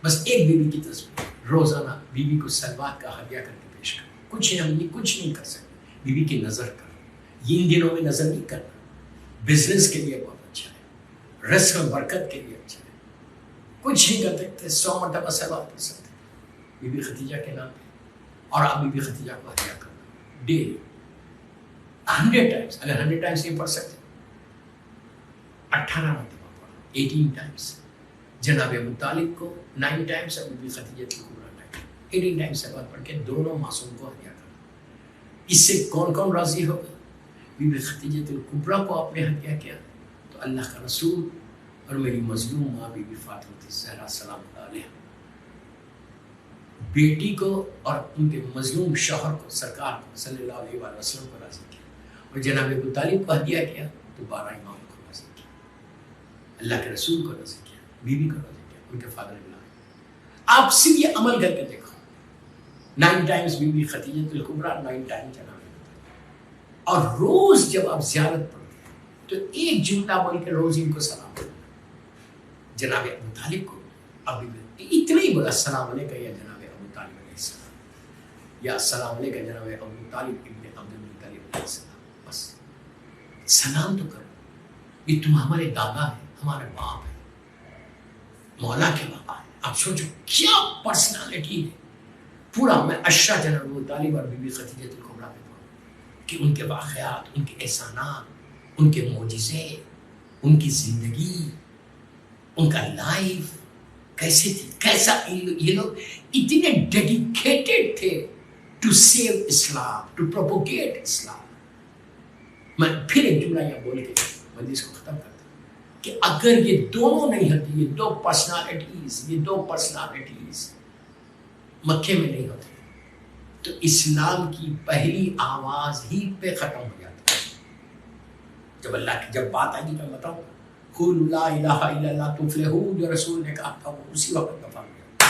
بس ایک بیوی کی تسبیح روزانہ بیوی کو صلوات کا ہدیہ کر کے پیش کرو. کچھ نہیں کر سکتے، بیوی کی نظر کرو. یہ ان دنوں میں نظر نہیں کرنا، بزنس کے لیے بہت اچھا ہے، رزق اور برکت کے لیے اچھا ہے. کچھ نہیں کر سکتے، 100 مرتبہ صلوات پڑھ سکتے بی بی خدیجہ کے نام پہ، اور آپ بی بی خدیجہ کو ہدیہ کرنا ڈیلی 100 ٹائمس. اگر 100 ٹائمس نہیں پڑھ سکتے 18 مرتبہ پڑھو، 18 ٹائمس. جناب ابو طالب کو 9 ٹائمس اور بی بی خدیجہ الکبریٰ 18 ٹائمس صلوات پڑھ کے دونوں معصوم کو ہدیہ کرنا. اس سے کون کون راضی ہوگا؟ بی بی خدیجہ الکبریٰ کو آپ نے ہدیہ کیا تو اللہ کا رسول اور میری مظلوم ماں بی بی فاطمہ الزہرا سلام اللہ علیہا، بیٹی کو اور ان کے مظلوم شوہر کو، سرکار کو صلی اللہ علیہ وآلہ وسلم کو راضی کیا، اور جناب ابو طالب کو ہدیہ کیا تو 12 امام کو راضی کیا، اللہ کے رسول کو راضی کیا، بیوی کو راضی کیا، ان کے فادر اللہ. آپ صرف یہ عمل کر کے دیکھو، 9 ٹائمس بی بی خدیجہ الکبریٰ، 9 ٹائمس جناب ابو طالب. اور روز جب آپ زیارت پڑھتے ہیں تو ایک جملہ بول کے روز ان کو سلام کرنا. جناب ابو طالب کو ابھی اتنا ہی بولا السلام علیکم یا جناب ابو طالب علیہ السلام، یا السلام علیکم جناب ابو طالب ابن عبد المطلب علیہ السلام. بس سلام تو کرو، یہ تم ہمارے دادا ہیں، ہمارے باپ ہیں، مولا کے بابا ہیں. آپ سوچو کیا پرسنالٹی ہے. پورا میں اشرا جناب ابو طالب اور بی بی خدیجہ الکبریٰ پہ پڑھوں کہ ان کے واقعات، ان کے احسانات، ان کے معجزے، ان کی زندگی، ان کا لائف کیسے تھی، کیسا یہ لوگ اتنے ڈیڈیکیٹڈ تھے to save Islam, to propagate Islam. میں پھر ایک جملہ یہ بول کے مجلس کو ختم کرتا ہوں کہ اگر یہ دونوں نہیں ہوتی، یہ دو پرسنالٹیز مکے میں نہیں ہوتے تو اسلام کی پہلی آواز ہی پہ ختم ہو جاتی. جب اللہ کی جب بات آئی تو میں بتاؤں قولوا لا الہ الا اللہ تفلحوا، جو رسول نے کہا تھا وہ اسی وقت دفع ہو گیا.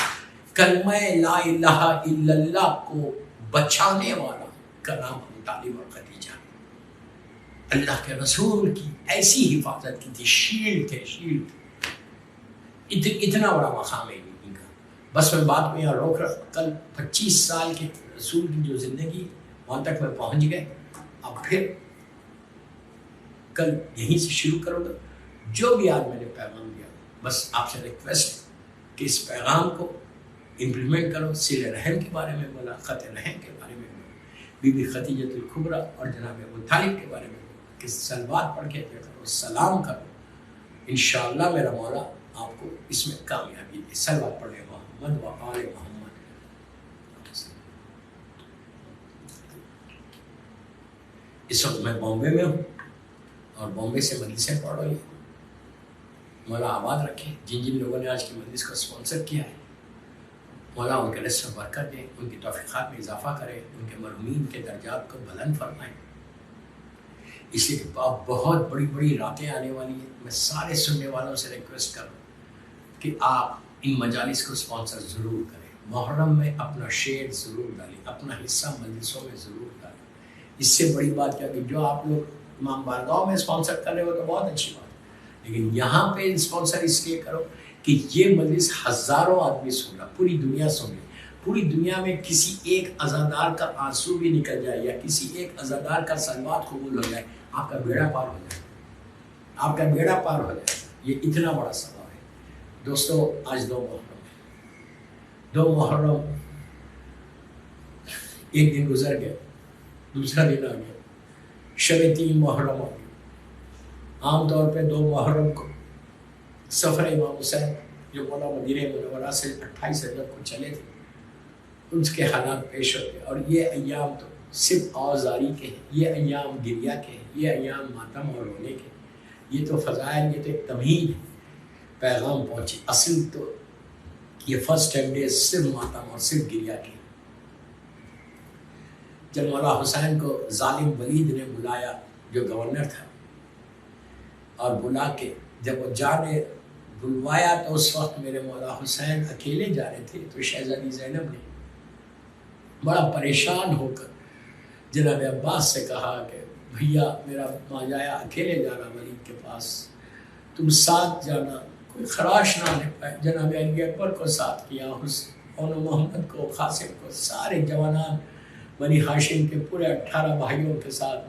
کلمہ لا الہ الا اللہ کو بچانے والا کا نام ابو طالب اور خدیجہ. اللہ کے رسول کی ایسی حفاظت کی تھی، شیلڈ تھے، اتنا بڑا مقام ہے ان کا. بس میں بات کو یہاں روک رہا. کل 25 سال کے رسول کی جو زندگی وہاں تک میں پہنچ گئے. اب پھر کل یہیں سے شروع کروں گا. جو بھی آج میں نے پیغام دیا بس آپ سے ریکویسٹ کہ اس پیغام کو امپلیمنٹ کرو. صلہ رحم کے بارے میں بولا، خط رحم کے بارے میں بولا، بی بی خدیجہ الکبریٰ اور جناب ابو طالب کے بارے میں بولا کہ صلوات پڑھ کے دیا کرو، سلام کرو. انشاءاللہ میرا مولا آپ کو اس میں کامیابی دے. صلوات پڑھے محمد و آل محمد. اس وقت میں بامبے میں ہوں اور بامبے سے مجلسیں پڑھ رہی ہوں. مولا آباد رکھے جن جن لوگوں نے آج کی مجلس کو اسپانسر کیا ہے. مولا ان کے رزق میں برکت دے، ان کی توفیقات میں اضافہ کرے، ان کے مرحومین کے درجات کو بلند فرمائے. اس لیے کہ بہت بڑی بڑی راتیں آنے والی ہیں. میں سارے سننے والوں سے ریکویسٹ کر رہا ہوں کہ آپ ان مجالس کو اسپانسر ضرور کریں. محرم میں اپنا شیئر ضرور ڈالیں، اپنا حصہ مجلسوں میں ضرور ڈالیں. اس سے بڑی بات کیا کہ جو آپ لوگ امام بارگاہ میں اسپانسر کر رہے ہو تو بہت اچھی بات ہے، لیکن یہاں پہ اسپانسر اس لیے کرو کہ یہ مجلس ہزاروں آدمی سن رہا، پوری دنیا سن رہی. پوری دنیا میں کسی ایک عزادار کا آنسو بھی نکل جائے یا کسی ایک عزادار کا صلوات قبول ہو جائے، آپ کا بیڑا پار ہو جائے، آپ کا بیڑا پار ہو جائے. یہ اتنا بڑا ثواب ہے. دوستو آج 2 محرم ہے. 2 محرم ایک دن گزر گیا، دوسرا دن آ گیا، شب 3 محرم آ گیا. عام طور پہ 2 محرم کو سفر امام حسین جو مولا مدینہ منورہ سے 28 رجب کو چلے تھے، اس کے حالات پیش ہوتے. اور یہ ایام تو صرف آزاری کے ہیں، یہ ایام گریہ کے ہیں، یہ ایام ماتم اور رونے کے. یہ تو فضائل، یہ تو ایک تمہید ہے. پیغام پہنچی. اصل تو یہ فرسٹ 10 ڈیز صرف ماتم اور صرف گریہ کے. جب مولا حسین کو ظالم ولید نے بلایا جو گورنر تھا، اور بلا کے جب وہ جانے بلوایا تو اس وقت میرے مولا حسین اکیلے جا رہے تھے. تو شہزادی زینب نے بڑا پریشان ہو کر جناب عباس سے کہا کہ بھیا میرا ماجایا اکیلے جانا ولید کے پاس، تم ساتھ جانا، کوئی خراش نہ آنے پائے۔ جناب علی اکبر کو ساتھ کیا، اونو محمد کو، قاسم کو، سارے جوانان بنی ہاشم کے پورے 18 بھائیوں کے ساتھ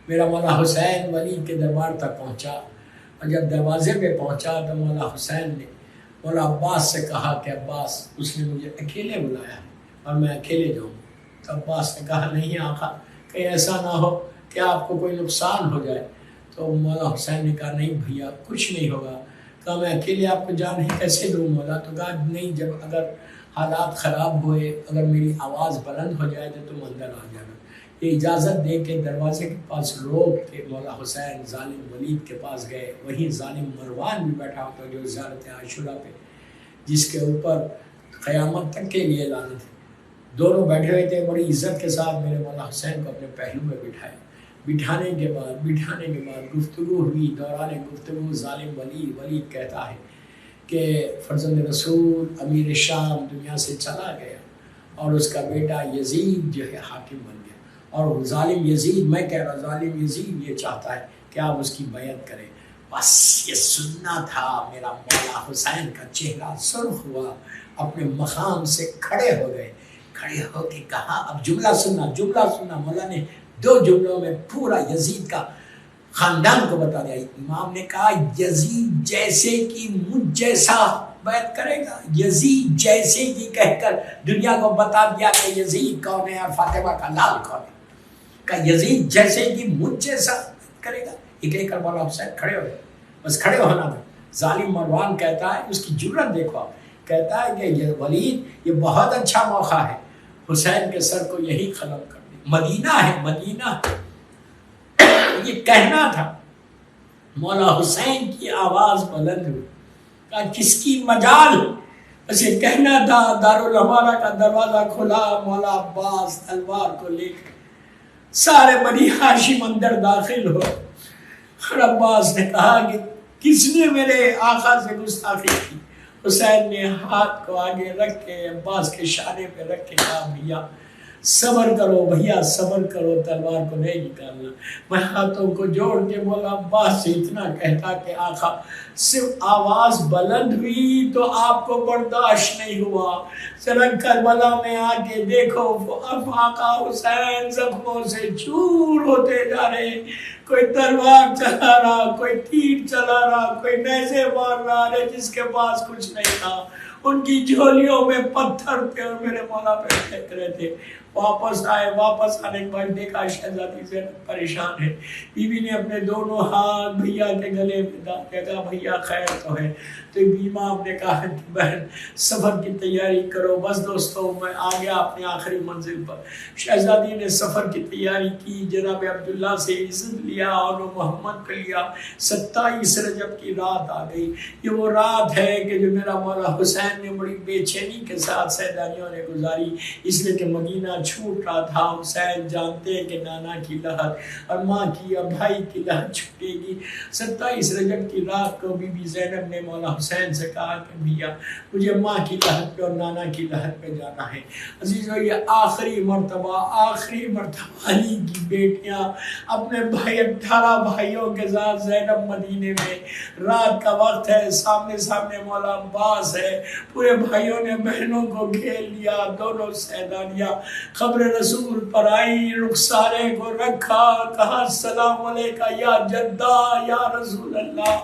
میرا مولا حسین ولید کے دربار تک پہنچا، اور جب دروازے پہ پہنچا تو مولا حسین نے مولا عباس سے کہا کہ عباس اس نے مجھے اکیلے بلایا اور میں اکیلے جاؤں۔ تو عباس نے کہا نہیں آقا، کہیں ایسا نہ ہو کہ آپ کو کوئی نقصان ہو جائے۔ تو مولا حسین نے کہا نہیں بھیا کچھ نہیں ہوگا۔ کہا میں اکیلے آپ کو جان کیسے دوں مولا؟ تو کہا نہیں، جب اگر حالات خراب ہوئے، اگر میری آواز بلند ہو جائے تو تم اندر آ جانا۔ یہ اجازت دے کے دروازے کے پاس روک کے مولا حسین ظالم ولید کے پاس گئے۔ وہیں ظالم مروان بھی بیٹھا ہوتا جو زیارت عاشورہ پہ، جس کے اوپر قیامت تک کے لیے لعنت ہے، دونوں بیٹھے ہوئے تھے۔ بڑی عزت کے ساتھ میرے مولا حسین کو اپنے پہلو میں بٹھایا۔ بٹھانے کے بعد گفتگو ہوئی۔ دوران گفتگو ظالم ولید کہتا ہے کہ فرزند رسول امیر شام دنیا سے چلا گیا اور اس کا بیٹا یزید جو ہے حاکم بن گیا، اور ظالم یزید، میں کہہ رہا ظالم یزید یہ چاہتا ہے کہ آپ اس کی بیعت کریں۔ بس یہ سننا تھا، میرا مولا حسین کا چہرہ سرخ ہوا، اپنے مقام سے کھڑے ہو گئے۔ کھڑے ہو کے کہا، اب جملہ سننا۔ مولا نے 2 جملوں میں پورا یزید کا خاندان کو بتا دیا۔ امام نے کہا یزید جیسے کہ مجھ جیسا بیعت کرے گا، یزید جیسے کہ کہہ کر دنیا کو بتا دیا کہ یزید کون ہے اور فاطمہ کا لال کون ہے۔ کہ یزید جیسے کہ مجھ جیسا کرے گا۔ یہ کہہ کر مولا حسین کھڑے ہو گئے، بس کھڑے ہونا تھا۔ ظالم مروان کہتا ہے، اس کی جرت دیکھو آپ، کہتا ہے کہ یہ ولید یہ بہت اچھا موقع ہے حسین کے سر کو یہی قلم کر دے، مدینہ ہے مدینہ، یہ کہنا تھا۔ مولا حسین کی آواز بلند ہوئی، کہا کس کی مجال، بس یہ کہنا تھا۔ دارالامارہ کا دروازہ کھلا، مولا عباس تلوار کو لے کر سارے بنی ہاشم اندر داخل ہو۔ اور عباس نے کہا کہ کس نے میرے آقا سے گستاخی کی؟ حسین نے ہاتھ کو آگے رکھ کے عباس کے شانے پہ رکھ کے کہا بھیا صبر کرو، بھیا صبر کرو، تلوار کو نہیں نکالنا۔ میں ہاتھوں کو جوڑ کے مولا عباس سے اتنا کہتا کہ آقا صرف آواز بلند ہوئی تو آپ کو برداشت نہیں ہوا، ذرا کربلا میں آ کے دیکھو، اب آقا حسین زخموں سے چور ہوتے جا رہے، کوئی تلوار چلا رہا، کوئی تیر چلا رہا، کوئی نیزے مار رہا ہے، جس کے پاس کچھ نہیں تھا ان کی جھولیوں میں پتھر تھے اور میرے مولا پہ پھینک رہے تھے۔ واپس آئے، واپس آنے کے بعد دیکھا شہزادی زینب پریشان ہے۔ بی بی نے اپنے دونوں ہاتھ بھیا کے گلے میں ڈال کے کہا بھیا خیر تو ہے؟ تو امام نے کہا کہ بہن سفر کی تیاری کرو۔ بس دوستوں میں آ گیا اپنے آخری منزل پر۔ شہزادی نے سفر کی تیاری کی، جناب عبداللہ سے عزت لیا اور محمد پہ لیا۔ 27 رجب کی رات آ گئی۔ یہ وہ رات ہے کہ جو میرا مولا حسین نے بڑی بے چینی کے ساتھ سیدانیوں نے گزاری، اس لیے کہ مدینہ چھوٹ رہا تھا۔ حسین جانتے ہیں کہ نانا کی لہر اور ماں کی اور بھائی کی لہر چھوٹے گی۔ 27 رجب کی رات کو بی بی زینب نے مولا حسین سے کہا کہ بھیا مجھے ماں کی لہر پہ اور نانا کی لہر پہ جانا ہے۔ عزیزو یہ آخری مرتبہ علی کی بیٹیاں اپنے 18 بھائیوں کے ساتھ زینب مدینے میں، رات کا وقت ہے، سامنے مولا عباس ہے، پورے بھائیوں نے بہنوں کو گھیر لیا۔ دونوں سیدانیاں قبر رسول پر آئی، رخسارے کو رکھا، کہا السلام علیکہ یا جدہ یا رسول اللہ۔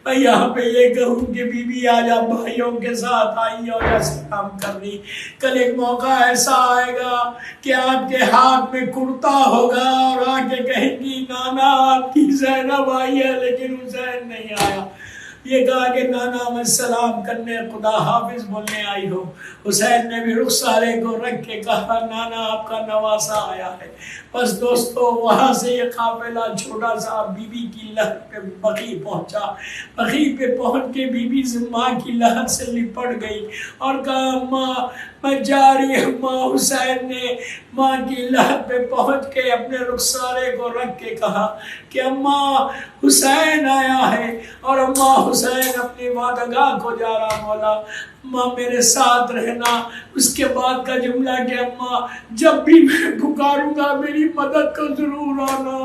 میں یہاں پہ یہ کہوں کہ بی بی آج آپ بھائیوں کے ساتھ آئی اور یا سلام کر رہی، کل ایک موقع ایسا آئے گا کہ آپ کے ہاتھ میں کرتا ہوگا اور آ کے کہیں گی نانا آپ کی زینب آئی ہے لیکن حسین نہیں آیا۔ یہ کہا کہ نانا میں سلام کرنے خدا حافظ بولنے آئی ہوں۔ حسین نے بھی رخسارے کو رکھ کے کہا نانا آپ کا نواسا آیا ہے۔ بس دوستو وہاں سے یہ قافلہ چھوٹا سا بی بی کی لہر پہ بقیع پہنچا۔ بقیع پہ پہنچ کے بی بی ماں کی لہر سے لپٹ گئی اور کہا ماں میں جا رہی ہوں. ماں حسین نے ماں کی لحد پہ پہنچ کے اپنے رخسارے کو رکھ کے کہا کہ اماں حسین آیا ہے. اور اماں حسین اپنی وعدگاہ کو جا رہا. مولا اماں میرے ساتھ رہنا. اس کے بعد کا جملہ کہ اماں جب بھی میں پکاروں گا میری مدد کو ضرور آنا.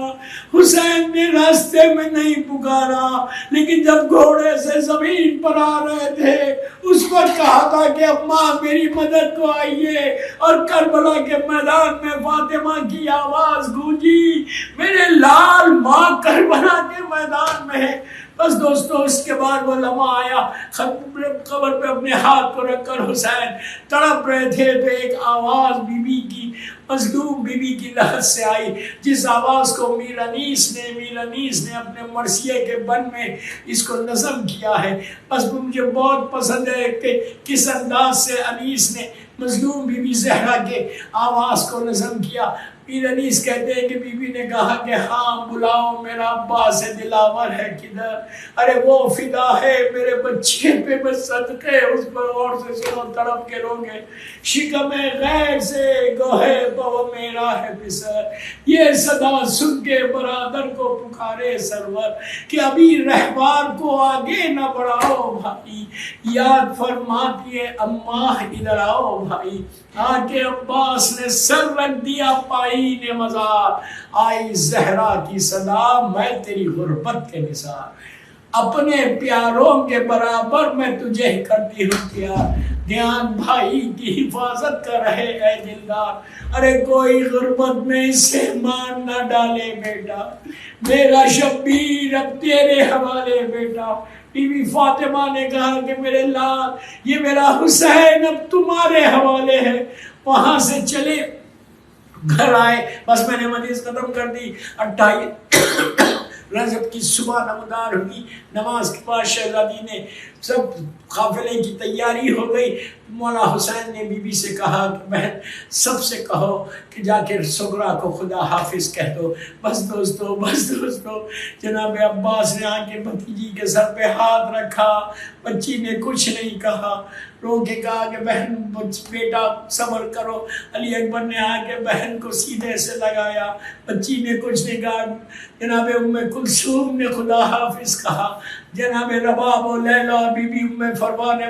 حسین نے راستے میں نہیں پکارا، لیکن جب گھوڑے سے زمین پر آ رہے تھے اس وقت کہا تھا کہ اماں میری مدد کو آئیے. اور کربلا کے میدان میں فاطمہ کی آواز گونجی، میرے لال ماں کربلا کے میدان میں ہے. بس دوستو اس کے بعد وہ لمحہ آیا، قبر پہ اپنے ہاتھ کو رکھ کر حسین تڑپ رہے تھے تو ایک آواز بی بی کی، مظلوم بی بی کی لحد سے آئی، جس آواز کو میر انیس نے اپنے مرثیے کے بن میں اس کو نظم کیا ہے. بس مجھے بہت پسند ہے کہ کس انداز سے انیس نے مظلوم بی بی زہرا کے آواز کو نظم کیا. پیر انیس کہتے ہیں کہ بی بی نے کہا کہ ہاں بلاؤ میرا عباس دلاور ہے کدھر. ارے وہ فدا ہے میرے بچے پہ بس صدقے اس پر اور سے سنو تڑپ کے روگے. شکم غیر سے گوہے بو میرا ہے بسر، یہ صدا سن کے برادر کو پکارے سرور کہ ابھی رہبار کو آگے نہ بڑھاؤ بھائی. یاد فرماتی ہے اماں ادھر آؤ بھائی. آگے عباس نے سر رکھ دیا پائی نے مزار، آئی زہرا کی صدا میں تیری غربت کے نثار. اپنے پیاروں کے برابر میں تجھے کرتی ہوں پیار، دھیان بھائی کی حفاظت کر رہے اے دلدار. ارے کوئی غربت میں اسے مان نہ ڈالے بیٹا، میرا شبیر اب تیرے حوالے بیٹا. بی بی فاطمہ نے کہا کہ میرے لال یہ میرا حسین اب تمہارے حوالے ہے. وہاں سے چلے گھر آئے. بس میں نے حدیث ختم کر دی. 28 رجب کی صبح نمودار ہوئی. نماز کے بعد شہزادی نے سب قافلے کی تیاری ہو گئی. مولا حسین نے بی بی سے کہا کہ بہن سب سے کہو کہ جا کے سغرا کو خدا حافظ کہہ دو. بس دوستو جناب عباس نے آ کے بھتیجی کے سر پہ ہاتھ رکھا. بچی نے کچھ نہیں کہا، رو کے کہا کہ بہن بیٹا صبر کرو. علی اکبر نے آ کے بہن کو سینے سے لگایا. بچی نے کچھ نہیں کہا. جناب ام کلثوم نے خدا حافظ کہا. جناب رباب و لیلا بی بی ام فروا نے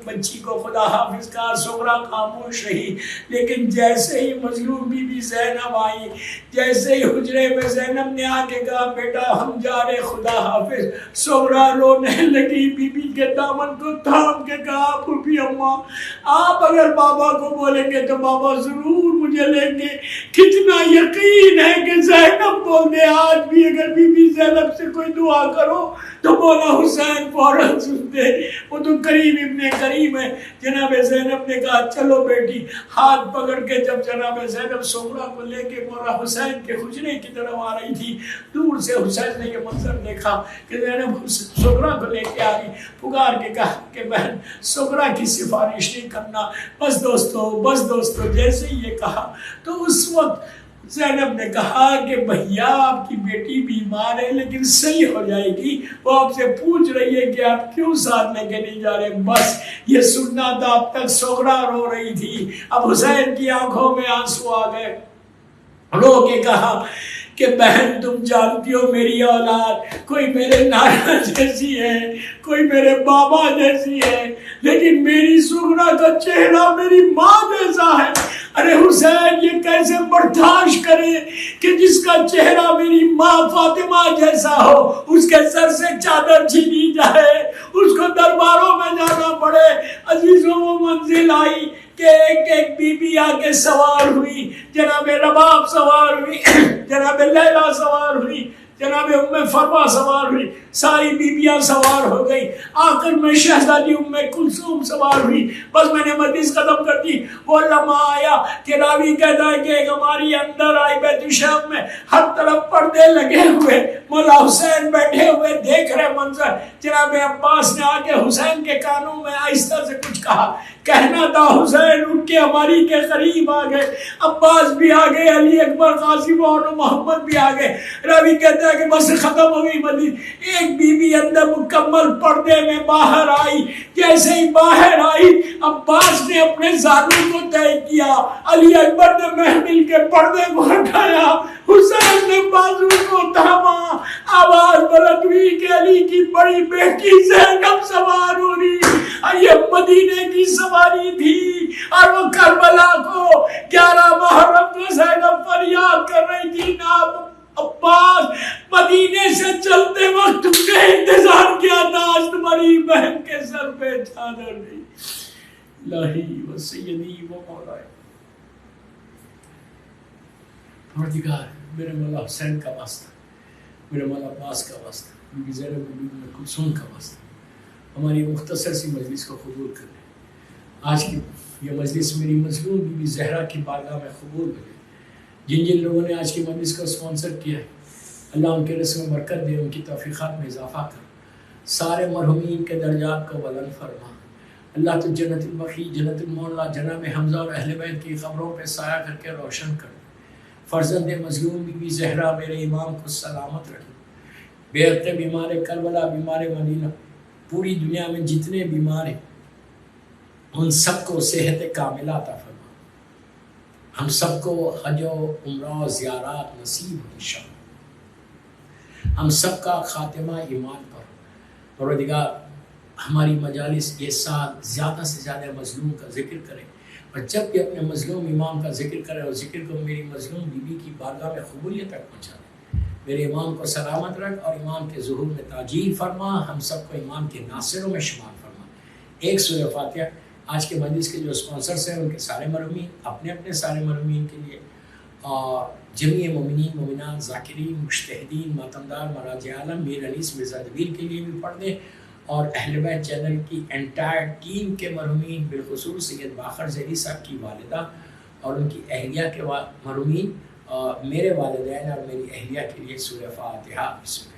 بچی کو خدا حافظ کہا. سغرا خاموش رہی. لیکن جیسے ہی مظلوم بی بی زینب آئی، جیسے ہی حجرے میں زینب نے آ کے کہا بیٹا ہم جا رہے خدا حافظ، سغرا رونے لگی. بی بی کے دامن کو تھام کے کہا پھوپھی اماں آپ اگر بابا کو بولیں گے تو بابا ضرور مجھے لیں گے. کتنا یقین ہے کہ زینب بول دے. آج بھی اگر بی بی زینب سے کوئی دعا کرو تو مولا حسین فوراً سنتے. وہ تو کریم ابن کریم ہے. جناب زینب نے کہا چلو بیٹی. ہاتھ پکڑ کے جب جناب زینب سغرا کو لے کے مولا حسین کے حجرے کی طرف آ رہی تھی، دور سے حسین نے یہ منظر دیکھا کہ زینب سغرا کو لے کے آ رہی. پکار کے کہا کہ بہن سغرا کی سفارش نہیں کرنا. بس دوستو جیسے ہی یہ کہا تو اس وقت زینب نے کہا کہ بھیا آپ کی بیٹی بیمار ہے لیکن صحیح ہو جائے گی. وہ آپ سے پوچھ رہی ہے کہ آپ کیوں ساتھ لے کے نہیں جا رہے. بس یہ سننا تھا. اب تک سغرا رو رہی تھی، اب حسین کی آنکھوں میں آنسو آ گئے. رو کے کہا کہ بہن تم جانتی ہو میری اولاد کوئی میرے نانا جیسی ہے، کوئی میرے بابا جیسی ہے، لیکن میری سغرا کا چہرہ میری ماں جیسا ہے. ارے حسین یہ کیسے برداشت کرے کہ جس کا چہرہ میری ماں فاطمہ جیسا ہو اس کے سر سے چادر چھینی جائے، اس کو درباروں میں جانا پڑے. عزیزوں وہ منزل آئی کہ ایک ایک بی بی آگے سوار ہوئی. جناب رباب سوار ہوئی، جناب لیلا سوار ہوئی، جناب ام فروا سوار ہوئی. ساری بیبیاں سوار ہو گئی. آخر میں شہزادی ام کلثوم سوار ہوئی. بس میں نے حدیث ختم کر دی. وہ لمحہ آیا کہ راوی کہتا ہے کہ ایک ہماری اندر آئی بیت شام میں ہر طرف پردے لگے ہوئے. مولا حسین بیٹھے ہوئے دیکھ رہے منظر، جناب عباس نے آ کے حسین کے کانوں میں آہستہ سے کچھ کہا، کہنا تھا حسین اٹھ کے ہماری کے قریب آ گئے، عباس بھی آ گئے، علی اکبر، قاسم اور محمد بھی آ گئے۔ راوی کہتا ہے کہ بس ختم ہو گئی مدینہ، ایک بی بی اندر مکمل پردے میں باہر آئی، جیسے ہی باہر آئی عباس نے اپنے زانوں کو طے کیا، علی اکبر نے محمل کے پردے کو ہٹایا، حسین نے بازو کو تھاما، آواز بلند ہوئی کہ علی کی بڑی بیٹی زینب سوار ہو رہی، اور یہ مدینے کی سواری تھی، اور وہ کربلا کو 11 محرم کو زینب فریاد کر رہی تھی، نام عباس مدینے سے چلتے وقت تم نے انتظار کیا تھا، آج تمہاری بہن کے سر پہ چادر نہیں۔ الہی و سیدی و مولا، پروردگار میرے مولا حسین کا واسطہ، میرے مولا عباس کا واسطہ، بی بی زینب بی بی کلثوم کا واسطہ، ہماری مختصر سی مجلس کو قبول کر لیں۔ آج کی یہ مجلس میری مظلوم بی بی زہرا کی بارگاہ میں قبول کرے۔ جن جن لوگوں نے آج کی مجلس کو اسپانسر کیا ہے، اللہ ان کے رزق میں برکت دے، ان کی توفیقات میں اضافہ کر، سارے مرحومین کے درجات کو بلند فرما۔ اللہ تو جنت البقیع، جنت المعلا، جناب حمزہ اور اہل بیت کی قبروں پہ سایہ کر کے روشن کر۔ فرزند مظلوم بی بی زہرا میرے امام کو سلامت رکھے، بے عقل بیمار کربلا، بیمار مدینہ، پوری دنیا میں جتنے بیمار ہیں ان سب کو صحت کاملہ عطا فرما، ہم سب کو حج و عمرہ زیارات نصیب ہو انشاءاللہ، ہم سب کا خاتمہ ایمان پر۔ پروردگار ہماری مجالس یہ سال زیادہ سے زیادہ مظلوم کا ذکر کرے، اور جب بھی اپنے مظلوم امام کا ذکر کرے اور ذکر کو میری مظلوم بی بی کی بارگاہ میں قبولیت تک پہنچا دے۔ میرے امام کو سلامت رکھ اور امام کے ظہور میں تاجیل فرما، ہم سب کو امام کے ناصروں میں شمار فرما۔ ایک سورہ فاتحہ آج کے مجلس کے جو اسپانسرس ہیں ان کے سارے مرحومین، اپنے اپنے سارے مرحومین کے لیے، اور جمیع مومنین مومنات، ذاکرین، مجتہدین، ماتمدار، مراجع عالم، میر انیس مرزا دبیر کے لیے بھی پڑھ دیں، اور اہل بیت چینل کی انٹائر ٹیم کے مرحومین، بالخصوص سید باقر ذیلی صاحب کی والدہ اور ان کی اہلیہ کے مرحومین، میرے والدین اور میری اہلیہ کے لیے سورہ فاتحہ بسم اللہ۔